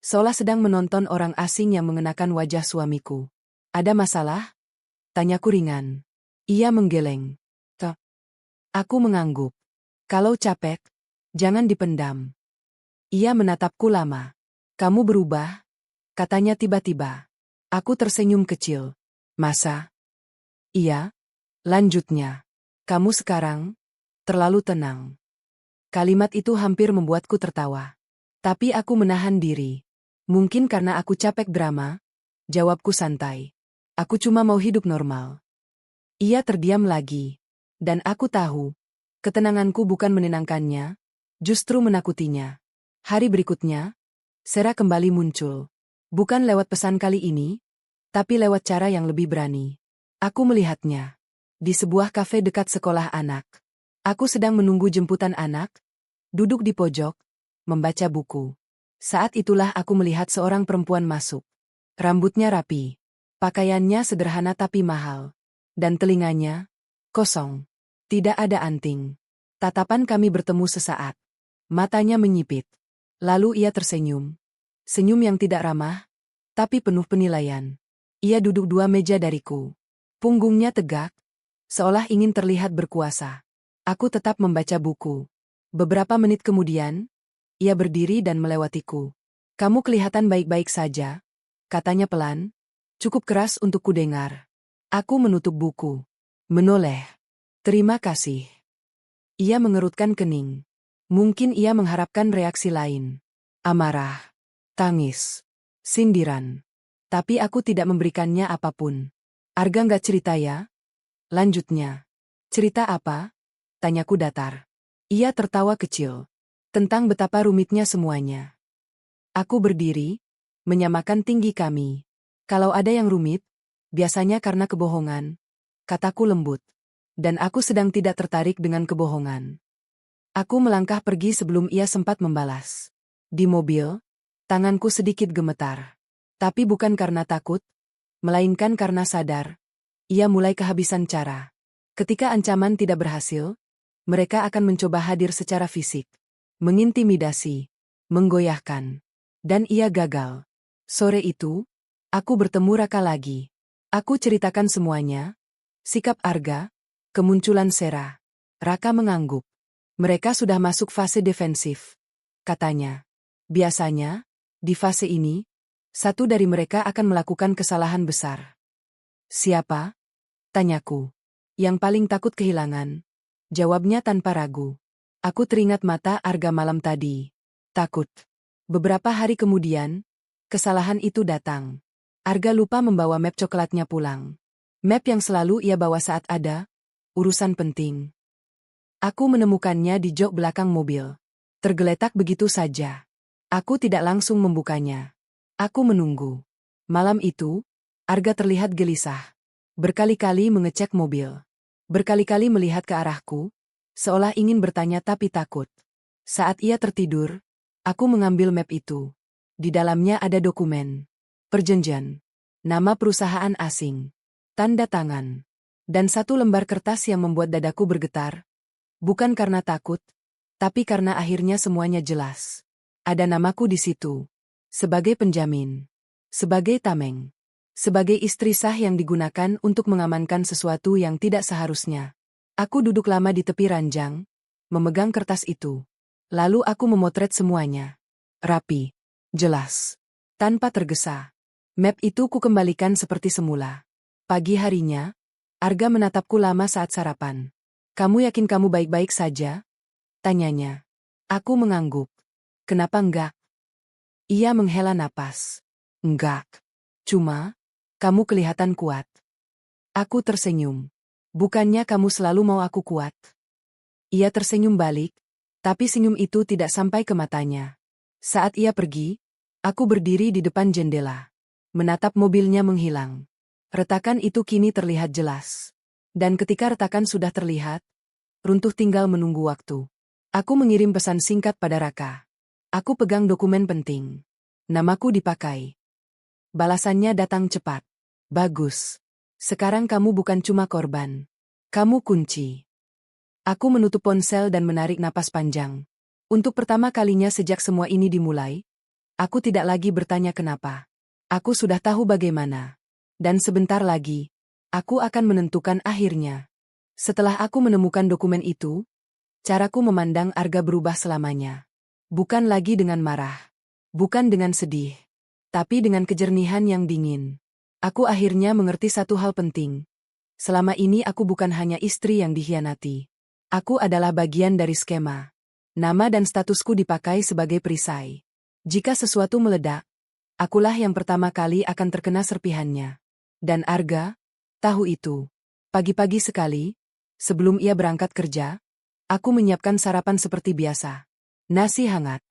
seolah sedang menonton orang asing yang mengenakan wajah suamiku. Ada masalah? Tanyaku ringan. Ia menggeleng. Tuh. Aku mengangguk. Kalau capek, jangan dipendam. Ia menatapku lama. Kamu berubah? Katanya tiba-tiba. Aku tersenyum kecil. Masa? Iya. Lanjutnya. Kamu sekarang terlalu tenang. Kalimat itu hampir membuatku tertawa. Tapi aku menahan diri. Mungkin karena aku capek drama, jawabku santai. Aku cuma mau hidup normal. Ia terdiam lagi. Dan aku tahu, ketenanganku bukan menenangkannya, justru menakutinya. Hari berikutnya, Sera kembali muncul. Bukan lewat pesan kali ini, tapi lewat cara yang lebih berani. Aku melihatnya. Di sebuah kafe dekat sekolah anak. Aku sedang menunggu jemputan anak, duduk di pojok, membaca buku. Saat itulah aku melihat seorang perempuan masuk. Rambutnya rapi, pakaiannya sederhana tapi mahal, dan telinganya kosong. Tidak ada anting. Tatapan kami bertemu sesaat. Matanya menyipit. Lalu ia tersenyum. Senyum yang tidak ramah, tapi penuh penilaian. Ia duduk 2 meja dariku. Punggungnya tegak, seolah ingin terlihat berkuasa. Aku tetap membaca buku. Beberapa menit kemudian, ia berdiri dan melewatiku. Kamu kelihatan baik-baik saja, katanya pelan, cukup keras untuk kudengar. Aku menutup buku. Menoleh. Terima kasih. Ia mengerutkan kening. Mungkin ia mengharapkan reaksi lain. Amarah. Tangis. Sindiran. Tapi aku tidak memberikannya apapun. Arga nggak cerita ya? Lanjutnya. Cerita apa? Tanyaku datar. Ia tertawa kecil. Tentang betapa rumitnya semuanya. Aku berdiri, menyamakan tinggi kami. Kalau ada yang rumit, biasanya karena kebohongan, kataku lembut. Dan aku sedang tidak tertarik dengan kebohongan. Aku melangkah pergi sebelum ia sempat membalas. Di mobil, tanganku sedikit gemetar. Tapi bukan karena takut, melainkan karena sadar. Ia mulai kehabisan cara. Ketika ancaman tidak berhasil, mereka akan mencoba hadir secara fisik. Mengintimidasi. Menggoyahkan. Dan ia gagal. Sore itu, aku bertemu Raka lagi. Aku ceritakan semuanya. Sikap Arga, kemunculan Sera. Raka mengangguk. Mereka sudah masuk fase defensif. Katanya. Biasanya, di fase ini, satu dari mereka akan melakukan kesalahan besar. Siapa? Tanyaku. Yang paling takut kehilangan. Jawabnya tanpa ragu. Aku teringat mata Arga malam tadi. Takut. Beberapa hari kemudian, kesalahan itu datang. Arga lupa membawa map coklatnya pulang. Map yang selalu ia bawa saat ada urusan penting. Aku menemukannya di jok belakang mobil. Tergeletak begitu saja. Aku tidak langsung membukanya. Aku menunggu. Malam itu, Arga terlihat gelisah. Berkali-kali mengecek mobil. Berkali-kali melihat ke arahku, seolah ingin bertanya tapi takut. Saat ia tertidur, aku mengambil map itu. Di dalamnya ada dokumen. Perjanjian. Nama perusahaan asing. Tanda tangan. Dan satu lembar kertas yang membuat dadaku bergetar. Bukan karena takut, tapi karena akhirnya semuanya jelas. Ada namaku di situ. Sebagai penjamin. Sebagai tameng. Sebagai istri sah yang digunakan untuk mengamankan sesuatu yang tidak seharusnya. Aku duduk lama di tepi ranjang, memegang kertas itu. Lalu aku memotret semuanya. Rapi. Jelas. Tanpa tergesa. Map itu kukembalikan seperti semula. Pagi harinya, Arga menatapku lama saat sarapan. Kamu yakin kamu baik-baik saja? Tanyanya. Aku mengangguk. Kenapa enggak? Ia menghela napas. Enggak. Cuma, kamu kelihatan kuat. Aku tersenyum. Bukannya kamu selalu mau aku kuat? Ia tersenyum balik, tapi senyum itu tidak sampai ke matanya. Saat ia pergi, aku berdiri di depan jendela. Menatap mobilnya menghilang. Retakan itu kini terlihat jelas. Dan ketika retakan sudah terlihat, runtuh tinggal menunggu waktu. Aku mengirim pesan singkat pada Raka. Aku pegang dokumen penting. Namaku dipakai. Balasannya datang cepat. Bagus. Sekarang kamu bukan cuma korban. Kamu kunci. Aku menutup ponsel dan menarik napas panjang. Untuk pertama kalinya sejak semua ini dimulai, aku tidak lagi bertanya kenapa. Aku sudah tahu bagaimana. Dan sebentar lagi, aku akan menentukan akhirnya. Setelah aku menemukan dokumen itu, caraku memandang Arga berubah selamanya. Bukan lagi dengan marah. Bukan dengan sedih. Tapi dengan kejernihan yang dingin. Aku akhirnya mengerti satu hal penting. Selama ini aku bukan hanya istri yang dikhianati. Aku adalah bagian dari skema. Nama dan statusku dipakai sebagai perisai. Jika sesuatu meledak, akulah yang pertama kali akan terkena serpihannya. Dan Arga tahu itu. Pagi-pagi sekali, sebelum ia berangkat kerja, aku menyiapkan sarapan seperti biasa. Nasi hangat,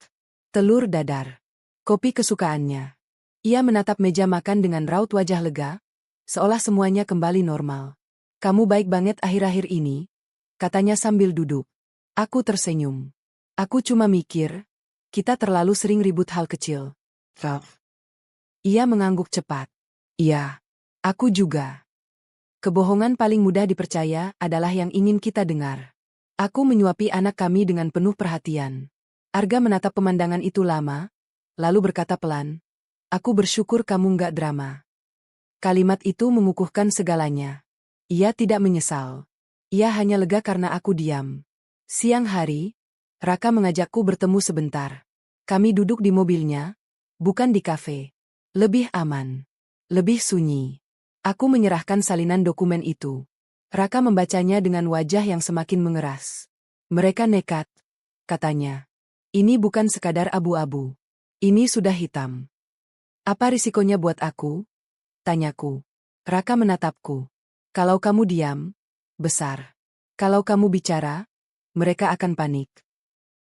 telur dadar, kopi kesukaannya. Ia menatap meja makan dengan raut wajah lega, seolah semuanya kembali normal. Kamu baik banget akhir-akhir ini, katanya sambil duduk. Aku tersenyum. Aku cuma mikir, kita terlalu sering ribut hal kecil. Ia mengangguk cepat. Iya, aku juga. Kebohongan paling mudah dipercaya adalah yang ingin kita dengar. Aku menyuapi anak kami dengan penuh perhatian. Arga menatap pemandangan itu lama, lalu berkata pelan, aku bersyukur kamu nggak drama. Kalimat itu mengukuhkan segalanya. Ia tidak menyesal. Ia hanya lega karena aku diam. Siang hari, Raka mengajakku bertemu sebentar. Kami duduk di mobilnya, bukan di kafe. Lebih aman. Lebih sunyi. Aku menyerahkan salinan dokumen itu. Raka membacanya dengan wajah yang semakin mengeras. Mereka nekat, katanya. Ini bukan sekadar abu-abu. Ini sudah hitam. Apa risikonya buat aku? Tanyaku. Raka menatapku. Kalau kamu diam, besar. Kalau kamu bicara, mereka akan panik.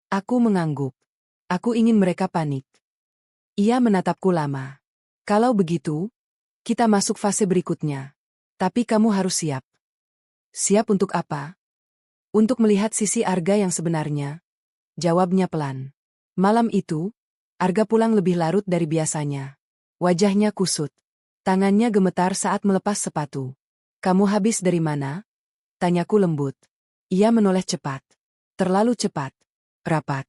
Aku mengangguk. Aku ingin mereka panik. Ia menatapku lama. Kalau begitu, kita masuk fase berikutnya. Tapi kamu harus siap. Siap untuk apa? Untuk melihat sisi Arga yang sebenarnya. Jawabnya pelan. Malam itu, Arga pulang lebih larut dari biasanya. Wajahnya kusut. Tangannya gemetar saat melepas sepatu. Kamu habis dari mana? Tanyaku lembut. Ia menoleh cepat. Terlalu cepat. Rapat.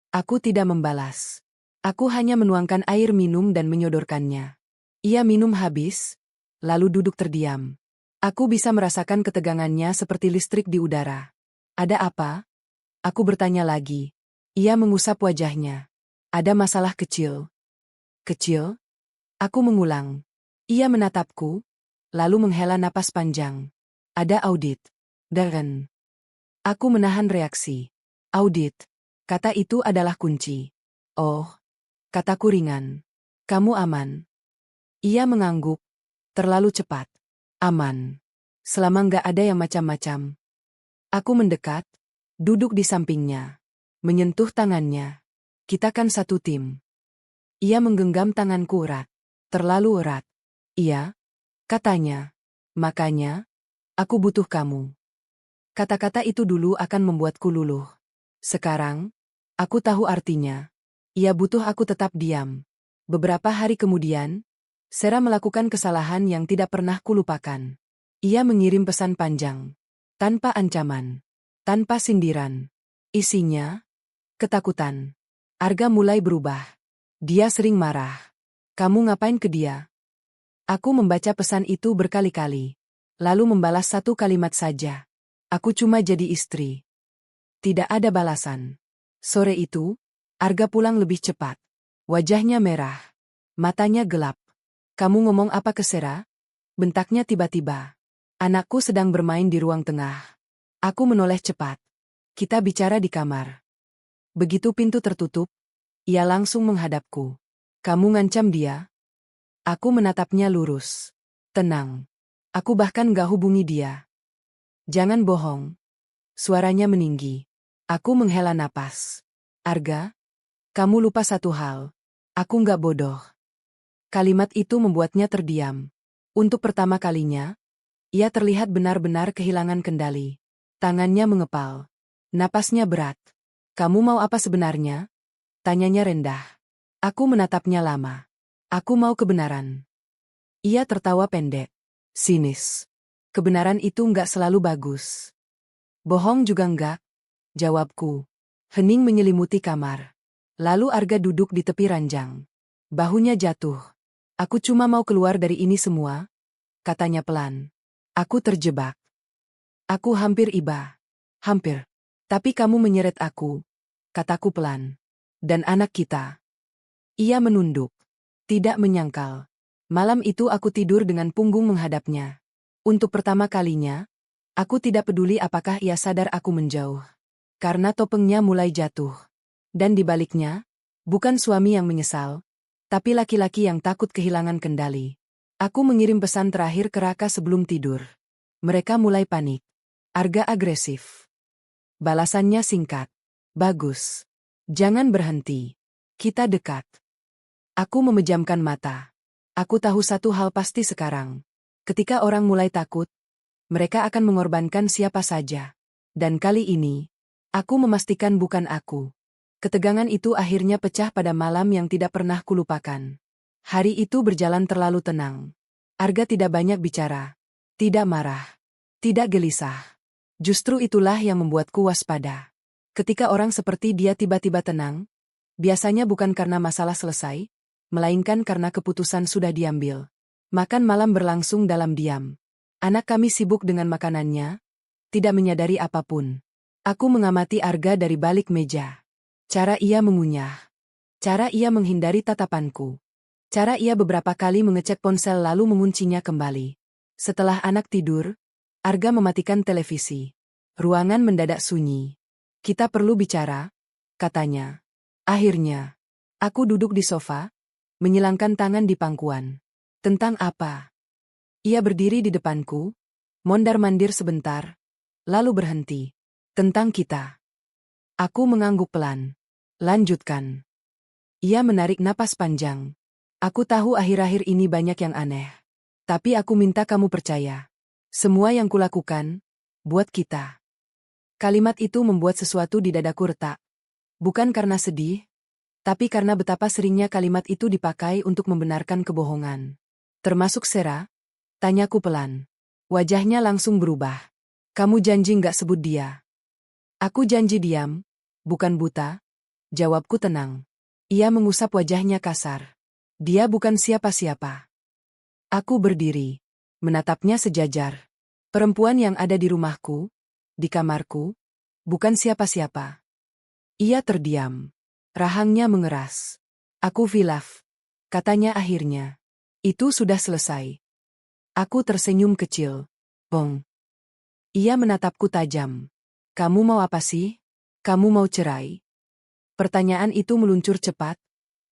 Aku tidak membalas. Aku hanya menuangkan air minum dan menyodorkannya. Ia minum habis, lalu duduk terdiam. Aku bisa merasakan ketegangannya seperti listrik di udara. Ada apa? Aku bertanya lagi. Ia mengusap wajahnya. Ada masalah kecil. Kecil? Aku mengulang. Ia menatapku, lalu menghela napas panjang. Ada audit. Dan aku menahan reaksi. Audit. Kata itu adalah kunci. Oh, kataku ringan. Kamu aman. Ia mengangguk. Terlalu cepat. Aman. Selama nggak ada yang macam-macam. Aku mendekat, duduk di sampingnya. Menyentuh tangannya. Kita kan satu tim. Ia menggenggam tanganku erat. Terlalu erat. Iya, katanya. Makanya, aku butuh kamu. Kata-kata itu dulu akan membuatku luluh. Sekarang, aku tahu artinya. Ia butuh aku tetap diam. Beberapa hari kemudian, Sera melakukan kesalahan yang tidak pernah kulupakan. Ia mengirim pesan panjang. Tanpa ancaman. Tanpa sindiran. Isinya, ketakutan. Arga mulai berubah. Dia sering marah. Kamu ngapain ke dia? Aku membaca pesan itu berkali-kali. Lalu membalas satu kalimat saja. Aku cuma jadi istri. Tidak ada balasan. Sore itu, Arga pulang lebih cepat. Wajahnya merah. Matanya gelap. Kamu ngomong apa ke Sera? Bentaknya tiba-tiba. Anakku sedang bermain di ruang tengah. Aku menoleh cepat. Kita bicara di kamar. Begitu pintu tertutup, ia langsung menghadapku. Kamu ngancam dia? Aku menatapnya lurus. Tenang. Aku bahkan gak hubungi dia. Jangan bohong. Suaranya meninggi. Aku menghela napas. Arga, kamu lupa satu hal. Aku gak bodoh. Kalimat itu membuatnya terdiam. Untuk pertama kalinya, ia terlihat benar-benar kehilangan kendali. Tangannya mengepal. Napasnya berat. Kamu mau apa sebenarnya? Tanyanya rendah. Aku menatapnya lama. Aku mau kebenaran. Ia tertawa pendek. Sinis. Kebenaran itu nggak selalu bagus. Bohong juga enggak, jawabku. Hening menyelimuti kamar. Lalu Arga duduk di tepi ranjang. Bahunya jatuh. Aku cuma mau keluar dari ini semua, katanya pelan. Aku terjebak. Aku hampir iba. Hampir. Tapi kamu menyeret aku, kataku pelan. Dan anak kita. Ia menunduk. Tidak menyangkal. Malam itu aku tidur dengan punggung menghadapnya. Untuk pertama kalinya, aku tidak peduli apakah ia sadar aku menjauh. Karena topengnya mulai jatuh. Dan di baliknya, bukan suami yang menyesal, tapi laki-laki yang takut kehilangan kendali. Aku mengirim pesan terakhir ke Raka sebelum tidur. Mereka mulai panik. Arga agresif. Balasannya singkat. Bagus. Jangan berhenti. Kita dekat. Aku memejamkan mata. Aku tahu satu hal pasti sekarang. Ketika orang mulai takut, mereka akan mengorbankan siapa saja. Dan kali ini, aku memastikan bukan aku. Ketegangan itu akhirnya pecah pada malam yang tidak pernah kulupakan. Hari itu berjalan terlalu tenang. Arga tidak banyak bicara. Tidak marah. Tidak gelisah. Justru itulah yang membuatku waspada. Ketika orang seperti dia tiba-tiba tenang, biasanya bukan karena masalah selesai, melainkan karena keputusan sudah diambil. Makan malam berlangsung dalam diam. Anak kami sibuk dengan makanannya, tidak menyadari apapun. Aku mengamati Arga dari balik meja. Cara ia mengunyah. Cara ia menghindari tatapanku. Cara ia beberapa kali mengecek ponsel lalu menguncinya kembali. Setelah anak tidur, Arga mematikan televisi. Ruangan mendadak sunyi. Kita perlu bicara, katanya. Akhirnya, aku duduk di sofa, menyilangkan tangan di pangkuan. Tentang apa? Ia berdiri di depanku, mondar-mandir sebentar, lalu berhenti. Tentang kita. Aku mengangguk pelan. Lanjutkan. Ia menarik napas panjang. Aku tahu akhir-akhir ini banyak yang aneh. Tapi aku minta kamu percaya. Semua yang kulakukan, buat kita. Kalimat itu membuat sesuatu di dadaku retak. Bukan karena sedih, tapi karena betapa seringnya kalimat itu dipakai untuk membenarkan kebohongan. Termasuk Sera? Tanyaku pelan. Wajahnya langsung berubah. Kamu janji nggak sebut dia? Aku janji diam, bukan buta. Jawabku tenang. Ia mengusap wajahnya kasar. Dia bukan siapa-siapa. Aku berdiri, menatapnya sejajar. Perempuan yang ada di rumahku, di kamarku, bukan siapa-siapa. Ia terdiam. Rahangnya mengeras. Aku hilaf, katanya akhirnya. Itu sudah selesai. Aku tersenyum kecil. Bong. Ia menatapku tajam. Kamu mau apa sih? Kamu mau cerai? Pertanyaan itu meluncur cepat,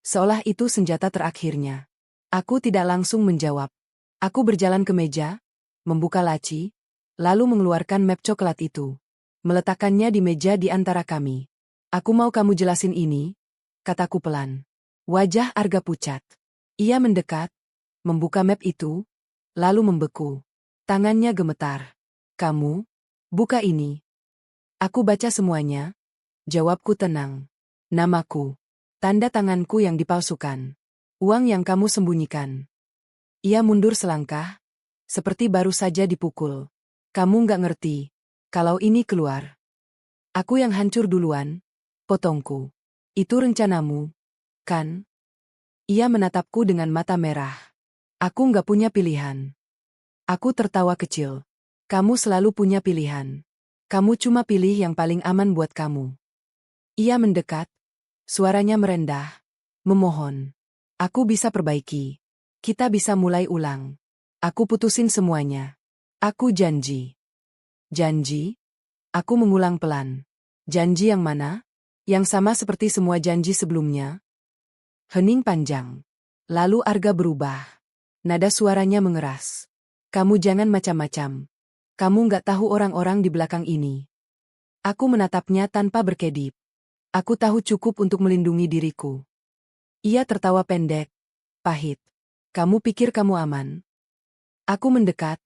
seolah itu senjata terakhirnya. Aku tidak langsung menjawab. Aku berjalan ke meja, membuka laci, lalu mengeluarkan map coklat itu. Meletakkannya di meja di antara kami. Aku mau kamu jelasin ini, kataku pelan. Wajah Arga pucat. Ia mendekat, membuka map itu, lalu membeku. Tangannya gemetar. Kamu, buka ini. Aku baca semuanya. Jawabku tenang. Namaku. Tanda tanganku yang dipalsukan. Uang yang kamu sembunyikan. Ia mundur selangkah, seperti baru saja dipukul. Kamu nggak ngerti. Kalau ini keluar. Aku yang hancur duluan, potongku. Itu rencanamu, kan? Ia menatapku dengan mata merah. Aku nggak punya pilihan. Aku tertawa kecil. Kamu selalu punya pilihan. Kamu cuma pilih yang paling aman buat kamu. Ia mendekat, suaranya merendah, memohon. Aku bisa perbaiki. Kita bisa mulai ulang. Aku putusin semuanya. Aku janji. Janji? Aku mengulang pelan. Janji yang mana? Yang sama seperti semua janji sebelumnya? Hening panjang. Lalu Arga berubah. Nada suaranya mengeras. Kamu jangan macam-macam. Kamu nggak tahu orang-orang di belakang ini. Aku menatapnya tanpa berkedip. Aku tahu cukup untuk melindungi diriku. Ia tertawa pendek, pahit. Kamu pikir kamu aman? Aku mendekat,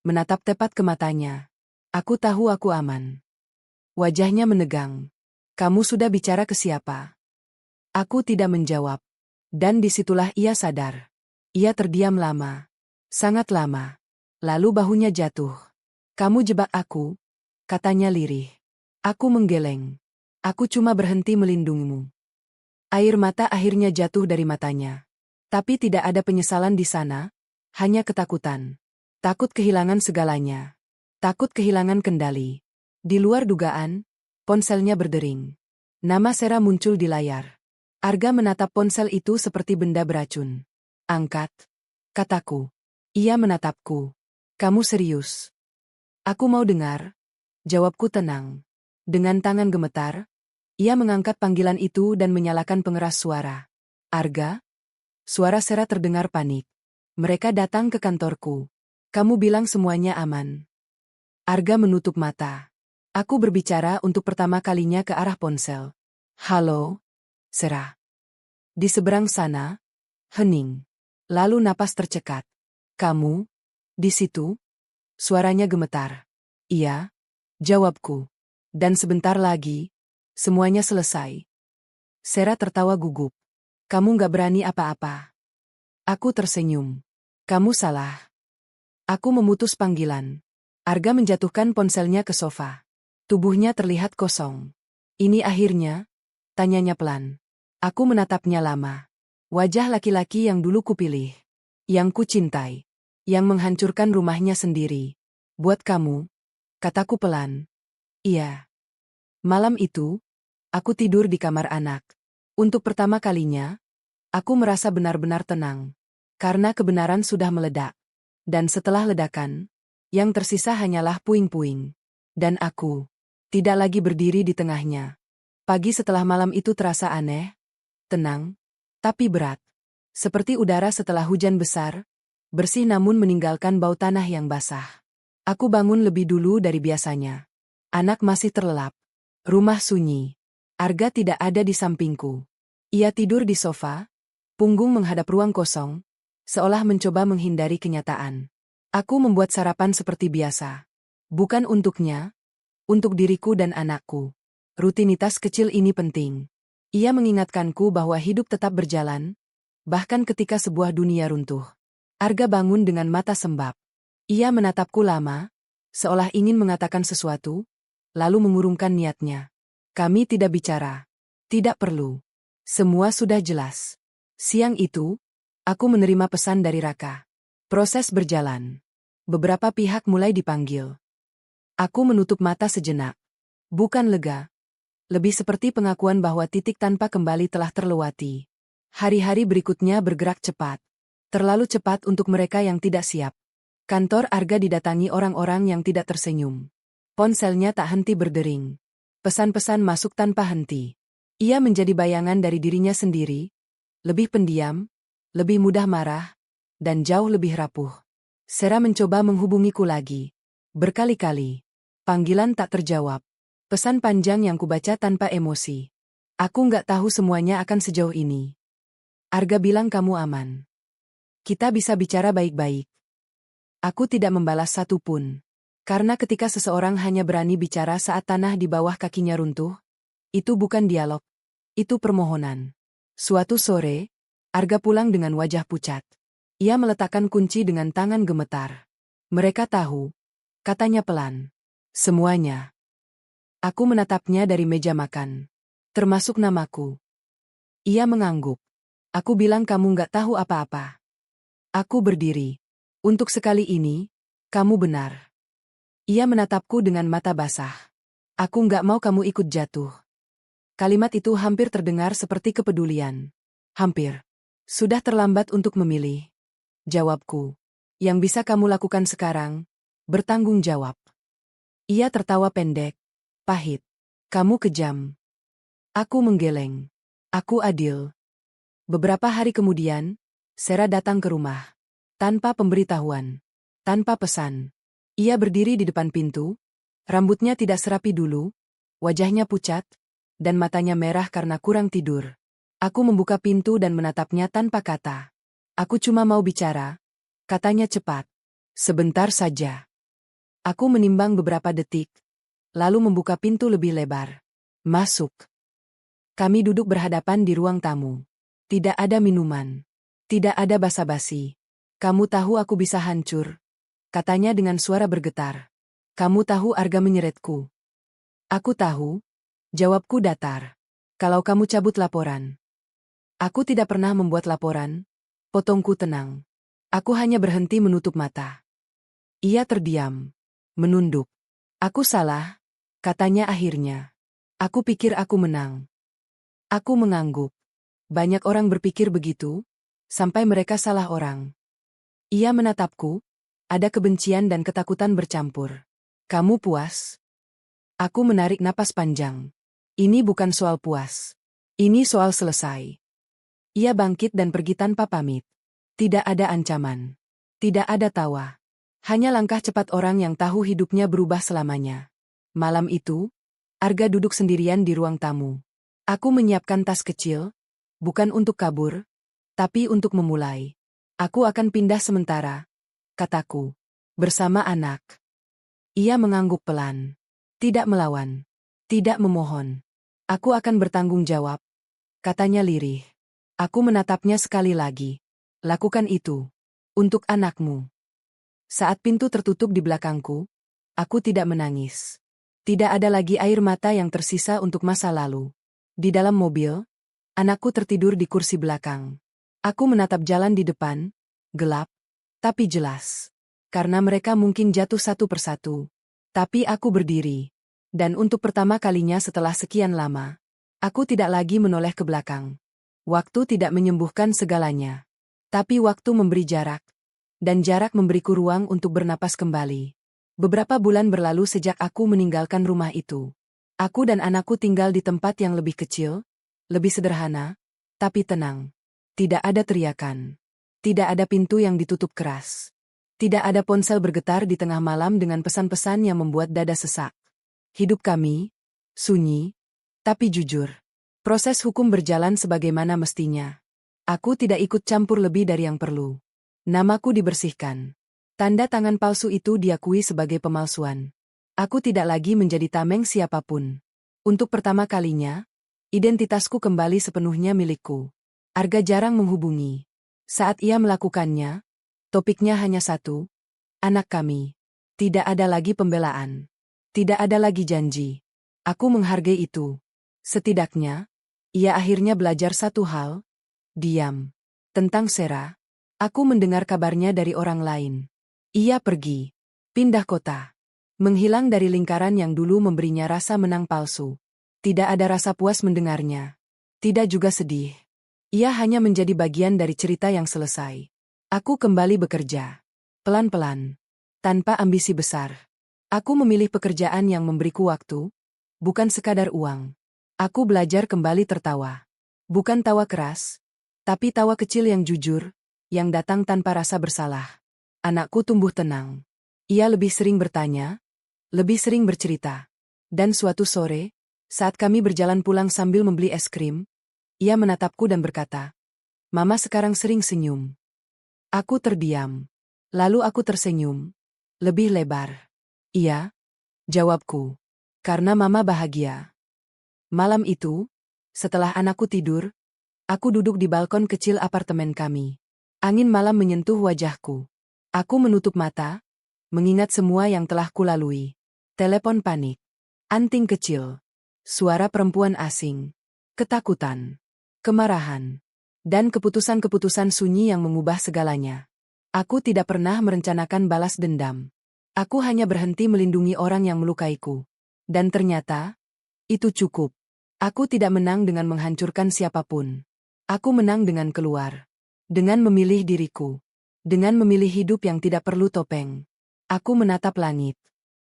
menatap tepat ke matanya. Aku tahu aku aman. Wajahnya menegang. Kamu sudah bicara ke siapa? Aku tidak menjawab. Dan disitulah ia sadar. Ia terdiam lama. Sangat lama. Lalu bahunya jatuh. Kamu jebak aku, katanya lirih. Aku menggeleng. Aku cuma berhenti melindungimu. Air mata akhirnya jatuh dari matanya. Tapi tidak ada penyesalan di sana, hanya ketakutan. Takut kehilangan segalanya. Takut kehilangan kendali. Di luar dugaan, ponselnya berdering. Nama Sera muncul di layar. Arga menatap ponsel itu seperti benda beracun. Angkat, kataku. Ia menatapku. Kamu serius? Aku mau dengar. Jawabku tenang. Dengan tangan gemetar, ia mengangkat panggilan itu dan menyalakan pengeras suara. Arga? Suara Sera terdengar panik. Mereka datang ke kantorku. Kamu bilang semuanya aman. Arga menutup mata. Aku berbicara untuk pertama kalinya ke arah ponsel. Halo, Sera. Di seberang sana, hening. Lalu napas tercekat. Kamu? Di situ? Suaranya gemetar. Iya, jawabku. Dan sebentar lagi, semuanya selesai. Sera tertawa gugup. Kamu nggak berani apa-apa. Aku tersenyum. Kamu salah. Aku memutus panggilan. Arga menjatuhkan ponselnya ke sofa. Tubuhnya terlihat kosong. Ini akhirnya? Tanyanya pelan. Aku menatapnya lama. Wajah laki-laki yang dulu kupilih. Yang ku cintai. Yang menghancurkan rumahnya sendiri. Buat kamu, kataku pelan. Iya. Malam itu, aku tidur di kamar anak. Untuk pertama kalinya, aku merasa benar-benar tenang. Karena kebenaran sudah meledak. Dan setelah ledakan, yang tersisa hanyalah puing-puing. Dan aku, tidak lagi berdiri di tengahnya. Pagi setelah malam itu terasa aneh, tenang, tapi berat. Seperti udara setelah hujan besar, bersih namun meninggalkan bau tanah yang basah. Aku bangun lebih dulu dari biasanya. Anak masih terlelap. Rumah sunyi. Arga tidak ada di sampingku. Ia tidur di sofa, punggung menghadap ruang kosong, seolah mencoba menghindari kenyataan. Aku membuat sarapan seperti biasa. Bukan untuknya, untuk diriku dan anakku. Rutinitas kecil ini penting. Ia mengingatkanku bahwa hidup tetap berjalan, bahkan ketika sebuah dunia runtuh. Arga bangun dengan mata sembab. Ia menatapku lama, seolah ingin mengatakan sesuatu, lalu mengurungkan niatnya. Kami tidak bicara. Tidak perlu. Semua sudah jelas. Siang itu, aku menerima pesan dari Raka. Proses berjalan. Beberapa pihak mulai dipanggil. Aku menutup mata sejenak. Bukan lega. Lebih seperti pengakuan bahwa titik tanpa kembali telah terlewati. Hari-hari berikutnya bergerak cepat. Terlalu cepat untuk mereka yang tidak siap. Kantor Arga didatangi orang-orang yang tidak tersenyum. Ponselnya tak henti berdering. Pesan-pesan masuk tanpa henti. Ia menjadi bayangan dari dirinya sendiri, lebih pendiam, lebih mudah marah, dan jauh lebih rapuh. Sera mencoba menghubungiku lagi. Berkali-kali. Panggilan tak terjawab. Pesan panjang yang kubaca tanpa emosi. Aku nggak tahu semuanya akan sejauh ini. Arga bilang kamu aman. Kita bisa bicara baik-baik. Aku tidak membalas satu pun. Karena ketika seseorang hanya berani bicara saat tanah di bawah kakinya runtuh, itu bukan dialog. Itu permohonan. Suatu sore, Arga pulang dengan wajah pucat. Ia meletakkan kunci dengan tangan gemetar. Mereka tahu, katanya pelan. Semuanya. Aku menatapnya dari meja makan. Termasuk namaku. Ia mengangguk. Aku bilang kamu nggak tahu apa-apa. Aku berdiri. Untuk sekali ini, kamu benar. Ia menatapku dengan mata basah. Aku nggak mau kamu ikut jatuh. Kalimat itu hampir terdengar seperti kepedulian. Hampir. Sudah terlambat untuk memilih. Jawabku. Yang bisa kamu lakukan sekarang, bertanggung jawab. Ia tertawa pendek. Pahit. Kamu kejam. Aku menggeleng. Aku adil. Beberapa hari kemudian, Sarah datang ke rumah. Tanpa pemberitahuan. Tanpa pesan. Ia berdiri di depan pintu. Rambutnya tidak serapi dulu. Wajahnya pucat. Dan matanya merah karena kurang tidur. Aku membuka pintu dan menatapnya tanpa kata. Aku cuma mau bicara. Katanya cepat. Sebentar saja. Aku menimbang beberapa detik. Lalu membuka pintu lebih lebar. Masuk. Kami duduk berhadapan di ruang tamu. Tidak ada minuman. Tidak ada basa-basi. Kamu tahu aku bisa hancur. Katanya dengan suara bergetar. Kamu tahu harga menyeretku. Aku tahu. Jawabku datar. Kalau kamu cabut laporan. Aku tidak pernah membuat laporan. Potongku tenang. Aku hanya berhenti menutup mata. Ia terdiam. Menunduk. Aku salah. Katanya akhirnya. Aku pikir aku menang. Aku mengangguk. Banyak orang berpikir begitu, sampai mereka salah orang. Ia menatapku, ada kebencian dan ketakutan bercampur. Kamu puas? Aku menarik napas panjang. Ini bukan soal puas. Ini soal selesai. Ia bangkit dan pergi tanpa pamit. Tidak ada ancaman. Tidak ada tawa. Hanya langkah cepat orang yang tahu hidupnya berubah selamanya. Malam itu, Arga duduk sendirian di ruang tamu. Aku menyiapkan tas kecil, bukan untuk kabur, tapi untuk memulai. Aku akan pindah sementara, kataku, bersama anak. Ia mengangguk pelan. Tidak melawan. Tidak memohon. Aku akan bertanggung jawab, katanya lirih. Aku menatapnya sekali lagi. Lakukan itu. Untuk anakmu. Saat pintu tertutup di belakangku, aku tidak menangis. Tidak ada lagi air mata yang tersisa untuk masa lalu. Di dalam mobil, anakku tertidur di kursi belakang. Aku menatap jalan di depan, gelap, tapi jelas. Karena mereka mungkin jatuh satu persatu. Tapi aku berdiri. Dan untuk pertama kalinya setelah sekian lama, aku tidak lagi menoleh ke belakang. Waktu tidak menyembuhkan segalanya. Tapi waktu memberi jarak. Dan jarak memberiku ruang untuk bernapas kembali. Beberapa bulan berlalu sejak aku meninggalkan rumah itu. Aku dan anakku tinggal di tempat yang lebih kecil, lebih sederhana, tapi tenang. Tidak ada teriakan. Tidak ada pintu yang ditutup keras. Tidak ada ponsel bergetar di tengah malam dengan pesan-pesan yang membuat dada sesak. Hidup kami, sunyi, tapi jujur. Proses hukum berjalan sebagaimana mestinya. Aku tidak ikut campur lebih dari yang perlu. Namaku dibersihkan. Tanda tangan palsu itu diakui sebagai pemalsuan. Aku tidak lagi menjadi tameng siapapun. Untuk pertama kalinya, identitasku kembali sepenuhnya milikku. Arga jarang menghubungi. Saat ia melakukannya, topiknya hanya satu. Anak kami. Tidak ada lagi pembelaan. Tidak ada lagi janji. Aku menghargai itu. Setidaknya, ia akhirnya belajar satu hal. Diam. Tentang Sarah, aku mendengar kabarnya dari orang lain. Ia pergi. Pindah kota. Menghilang dari lingkaran yang dulu memberinya rasa menang palsu. Tidak ada rasa puas mendengarnya. Tidak juga sedih. Ia hanya menjadi bagian dari cerita yang selesai. Aku kembali bekerja. Pelan-pelan. Tanpa ambisi besar. Aku memilih pekerjaan yang memberiku waktu. Bukan sekadar uang. Aku belajar kembali tertawa. Bukan tawa keras. Tapi tawa kecil yang jujur. Yang datang tanpa rasa bersalah. Anakku tumbuh tenang. Ia lebih sering bertanya. Lebih sering bercerita. Dan suatu sore, saat kami berjalan pulang sambil membeli es krim, ia menatapku dan berkata, "Mama sekarang sering senyum." Aku terdiam. Lalu aku tersenyum. Lebih lebar. "Iya," jawabku. "Karena Mama bahagia." Malam itu, setelah anakku tidur, aku duduk di balkon kecil apartemen kami. Angin malam menyentuh wajahku. Aku menutup mata, mengingat semua yang telah kulalui. Telepon panik. Anting kecil. Suara perempuan asing. Ketakutan. Kemarahan. Dan keputusan-keputusan sunyi yang mengubah segalanya. Aku tidak pernah merencanakan balas dendam. Aku hanya berhenti melindungi orang yang melukaiku. Dan ternyata, itu cukup. Aku tidak menang dengan menghancurkan siapapun. Aku menang dengan keluar. Dengan memilih diriku. Dengan memilih hidup yang tidak perlu topeng. Aku menatap langit.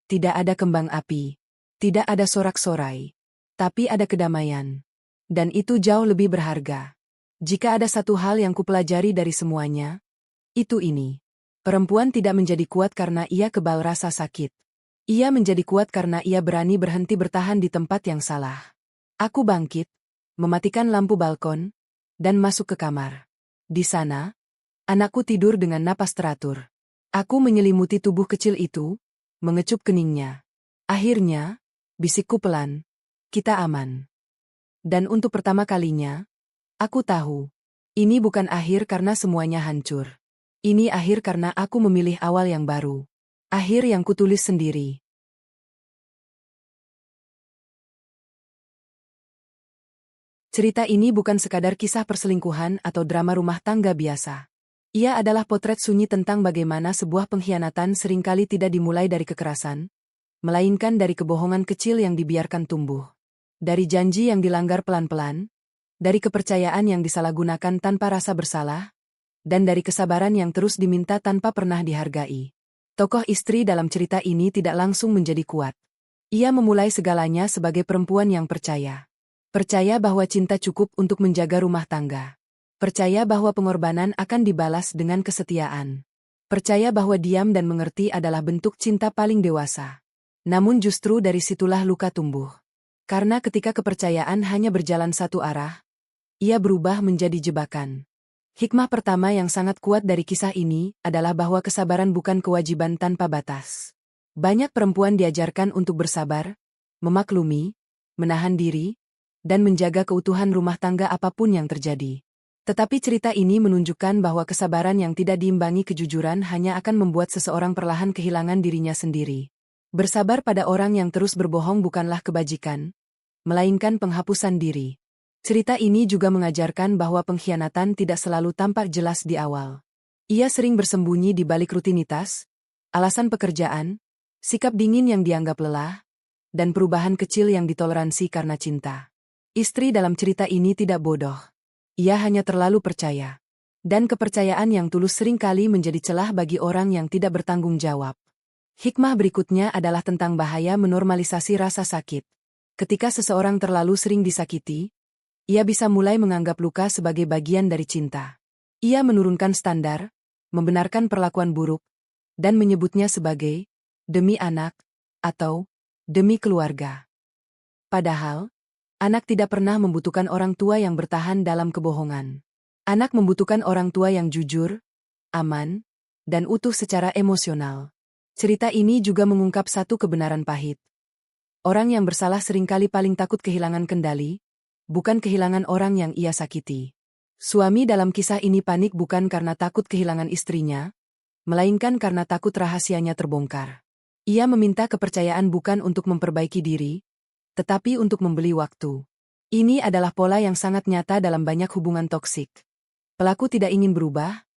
Tidak ada kembang api. Tidak ada sorak-sorai. Tapi ada kedamaian. Dan itu jauh lebih berharga. Jika ada satu hal yang kupelajari dari semuanya, itu ini. Perempuan tidak menjadi kuat karena ia kebal rasa sakit. Ia menjadi kuat karena ia berani berhenti bertahan di tempat yang salah. Aku bangkit, mematikan lampu balkon, dan masuk ke kamar. Di sana, anakku tidur dengan napas teratur. Aku menyelimuti tubuh kecil itu, mengecup keningnya. Akhirnya, bisikku pelan, kita aman. Dan untuk pertama kalinya, aku tahu, ini bukan akhir karena semuanya hancur. Ini akhir karena aku memilih awal yang baru. Akhir yang kutulis sendiri. Cerita ini bukan sekadar kisah perselingkuhan atau drama rumah tangga biasa. Ia adalah potret sunyi tentang bagaimana sebuah pengkhianatan seringkali tidak dimulai dari kekerasan, melainkan dari kebohongan kecil yang dibiarkan tumbuh. Dari janji yang dilanggar pelan-pelan, dari kepercayaan yang disalahgunakan tanpa rasa bersalah, dan dari kesabaran yang terus diminta tanpa pernah dihargai. Tokoh istri dalam cerita ini tidak langsung menjadi kuat. Ia memulai segalanya sebagai perempuan yang percaya. Percaya bahwa cinta cukup untuk menjaga rumah tangga. Percaya bahwa pengorbanan akan dibalas dengan kesetiaan. Percaya bahwa diam dan mengerti adalah bentuk cinta paling dewasa. Namun justru dari situlah luka tumbuh. Karena ketika kepercayaan hanya berjalan satu arah, ia berubah menjadi jebakan. Hikmah pertama yang sangat kuat dari kisah ini adalah bahwa kesabaran bukan kewajiban tanpa batas. Banyak perempuan diajarkan untuk bersabar, memaklumi, menahan diri, dan menjaga keutuhan rumah tangga apapun yang terjadi. Tetapi cerita ini menunjukkan bahwa kesabaran yang tidak diimbangi kejujuran hanya akan membuat seseorang perlahan kehilangan dirinya sendiri. Bersabar pada orang yang terus berbohong bukanlah kebajikan, melainkan penghapusan diri. Cerita ini juga mengajarkan bahwa pengkhianatan tidak selalu tampak jelas di awal. Ia sering bersembunyi di balik rutinitas, alasan pekerjaan, sikap dingin yang dianggap lelah, dan perubahan kecil yang ditoleransi karena cinta. Istri dalam cerita ini tidak bodoh. Ia hanya terlalu percaya. Dan kepercayaan yang tulus seringkali menjadi celah bagi orang yang tidak bertanggung jawab. Hikmah berikutnya adalah tentang bahaya menormalisasi rasa sakit. Ketika seseorang terlalu sering disakiti, ia bisa mulai menganggap luka sebagai bagian dari cinta. Ia menurunkan standar, membenarkan perlakuan buruk, dan menyebutnya sebagai demi anak atau demi keluarga. Padahal, anak tidak pernah membutuhkan orang tua yang bertahan dalam kebohongan. Anak membutuhkan orang tua yang jujur, aman, dan utuh secara emosional. Cerita ini juga mengungkap satu kebenaran pahit. Orang yang bersalah seringkali paling takut kehilangan kendali, bukan kehilangan orang yang ia sakiti. Suami dalam kisah ini panik bukan karena takut kehilangan istrinya, melainkan karena takut rahasianya terbongkar. Ia meminta kepercayaan bukan untuk memperbaiki diri, tetapi untuk membeli waktu. Ini adalah pola yang sangat nyata dalam banyak hubungan toksik. Pelaku tidak ingin berubah,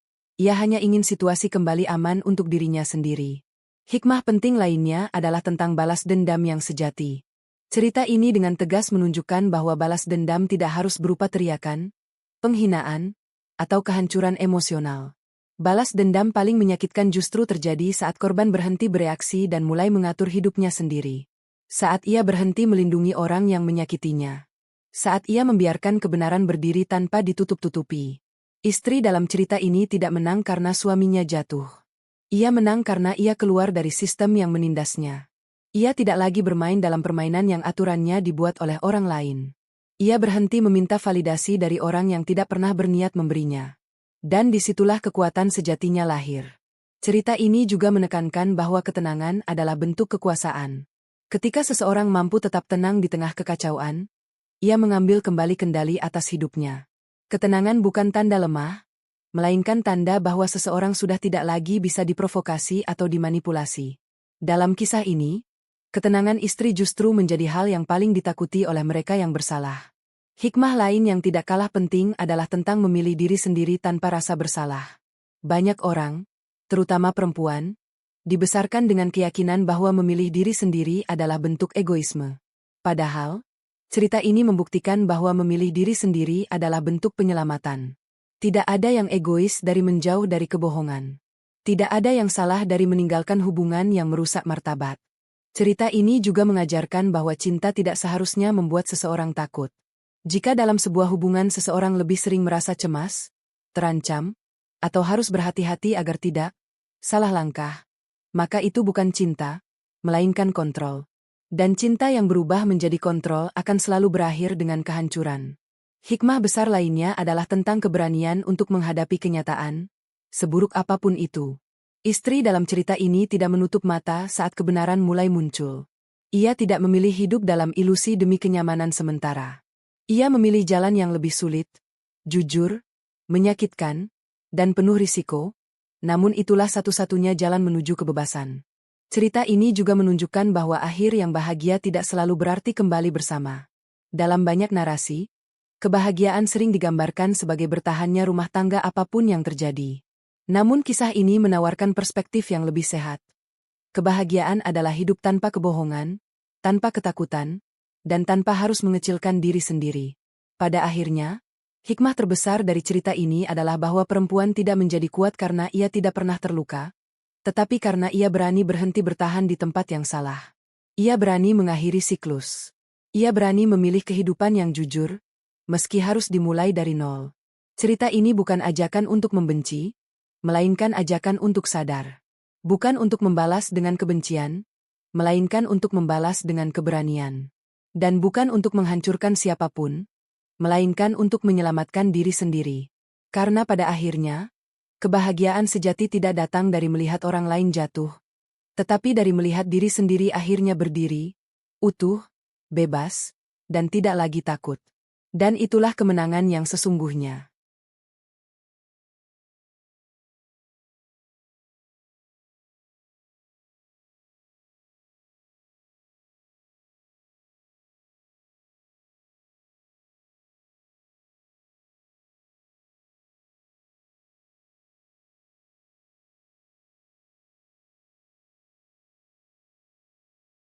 ia hanya ingin situasi kembali aman untuk dirinya sendiri. Hikmah penting lainnya adalah tentang balas dendam yang sejati. Cerita ini dengan tegas menunjukkan bahwa balas dendam tidak harus berupa teriakan, penghinaan, atau kehancuran emosional. Balas dendam paling menyakitkan justru terjadi saat korban berhenti bereaksi dan mulai mengatur hidupnya sendiri. Saat ia berhenti melindungi orang yang menyakitinya. Saat ia membiarkan kebenaran berdiri tanpa ditutup-tutupi. Istri dalam cerita ini tidak menang karena suaminya jatuh. Ia menang karena ia keluar dari sistem yang menindasnya. Ia tidak lagi bermain dalam permainan yang aturannya dibuat oleh orang lain. Ia berhenti meminta validasi dari orang yang tidak pernah berniat memberinya. Dan disitulah kekuatan sejatinya lahir. Cerita ini juga menekankan bahwa ketenangan adalah bentuk kekuasaan. Ketika seseorang mampu tetap tenang di tengah kekacauan, ia mengambil kembali kendali atas hidupnya. Ketenangan bukan tanda lemah, melainkan tanda bahwa seseorang sudah tidak lagi bisa diprovokasi atau dimanipulasi. Dalam kisah ini, ketenangan istri justru menjadi hal yang paling ditakuti oleh mereka yang bersalah. Hikmah lain yang tidak kalah penting adalah tentang memilih diri sendiri tanpa rasa bersalah. Banyak orang, terutama perempuan, dibesarkan dengan keyakinan bahwa memilih diri sendiri adalah bentuk egoisme. Padahal, cerita ini membuktikan bahwa memilih diri sendiri adalah bentuk penyelamatan. Tidak ada yang egois dari menjauh dari kebohongan. Tidak ada yang salah dari meninggalkan hubungan yang merusak martabat. Cerita ini juga mengajarkan bahwa cinta tidak seharusnya membuat seseorang takut. Jika dalam sebuah hubungan seseorang lebih sering merasa cemas, terancam, atau harus berhati-hati agar tidak salah langkah, maka itu bukan cinta, melainkan kontrol. Dan cinta yang berubah menjadi kontrol akan selalu berakhir dengan kehancuran. Hikmah besar lainnya adalah tentang keberanian untuk menghadapi kenyataan, seburuk apapun itu. Istri dalam cerita ini tidak menutup mata saat kebenaran mulai muncul. Ia tidak memilih hidup dalam ilusi demi kenyamanan sementara. Ia memilih jalan yang lebih sulit, jujur, menyakitkan, dan penuh risiko, namun itulah satu-satunya jalan menuju kebebasan. Cerita ini juga menunjukkan bahwa akhir yang bahagia tidak selalu berarti kembali bersama. Dalam banyak narasi, kebahagiaan sering digambarkan sebagai bertahannya rumah tangga apapun yang terjadi. Namun kisah ini menawarkan perspektif yang lebih sehat. Kebahagiaan adalah hidup tanpa kebohongan, tanpa ketakutan, dan tanpa harus mengecilkan diri sendiri. Pada akhirnya, hikmah terbesar dari cerita ini adalah bahwa perempuan tidak menjadi kuat karena ia tidak pernah terluka, tetapi karena ia berani berhenti bertahan di tempat yang salah. Ia berani mengakhiri siklus. Ia berani memilih kehidupan yang jujur, meski harus dimulai dari nol. Cerita ini bukan ajakan untuk membenci, melainkan ajakan untuk sadar. Bukan untuk membalas dengan kebencian, melainkan untuk membalas dengan keberanian. Dan bukan untuk menghancurkan siapapun, melainkan untuk menyelamatkan diri sendiri. Karena pada akhirnya, kebahagiaan sejati tidak datang dari melihat orang lain jatuh, tetapi dari melihat diri sendiri akhirnya berdiri, utuh, bebas, dan tidak lagi takut. Dan itulah kemenangan yang sesungguhnya.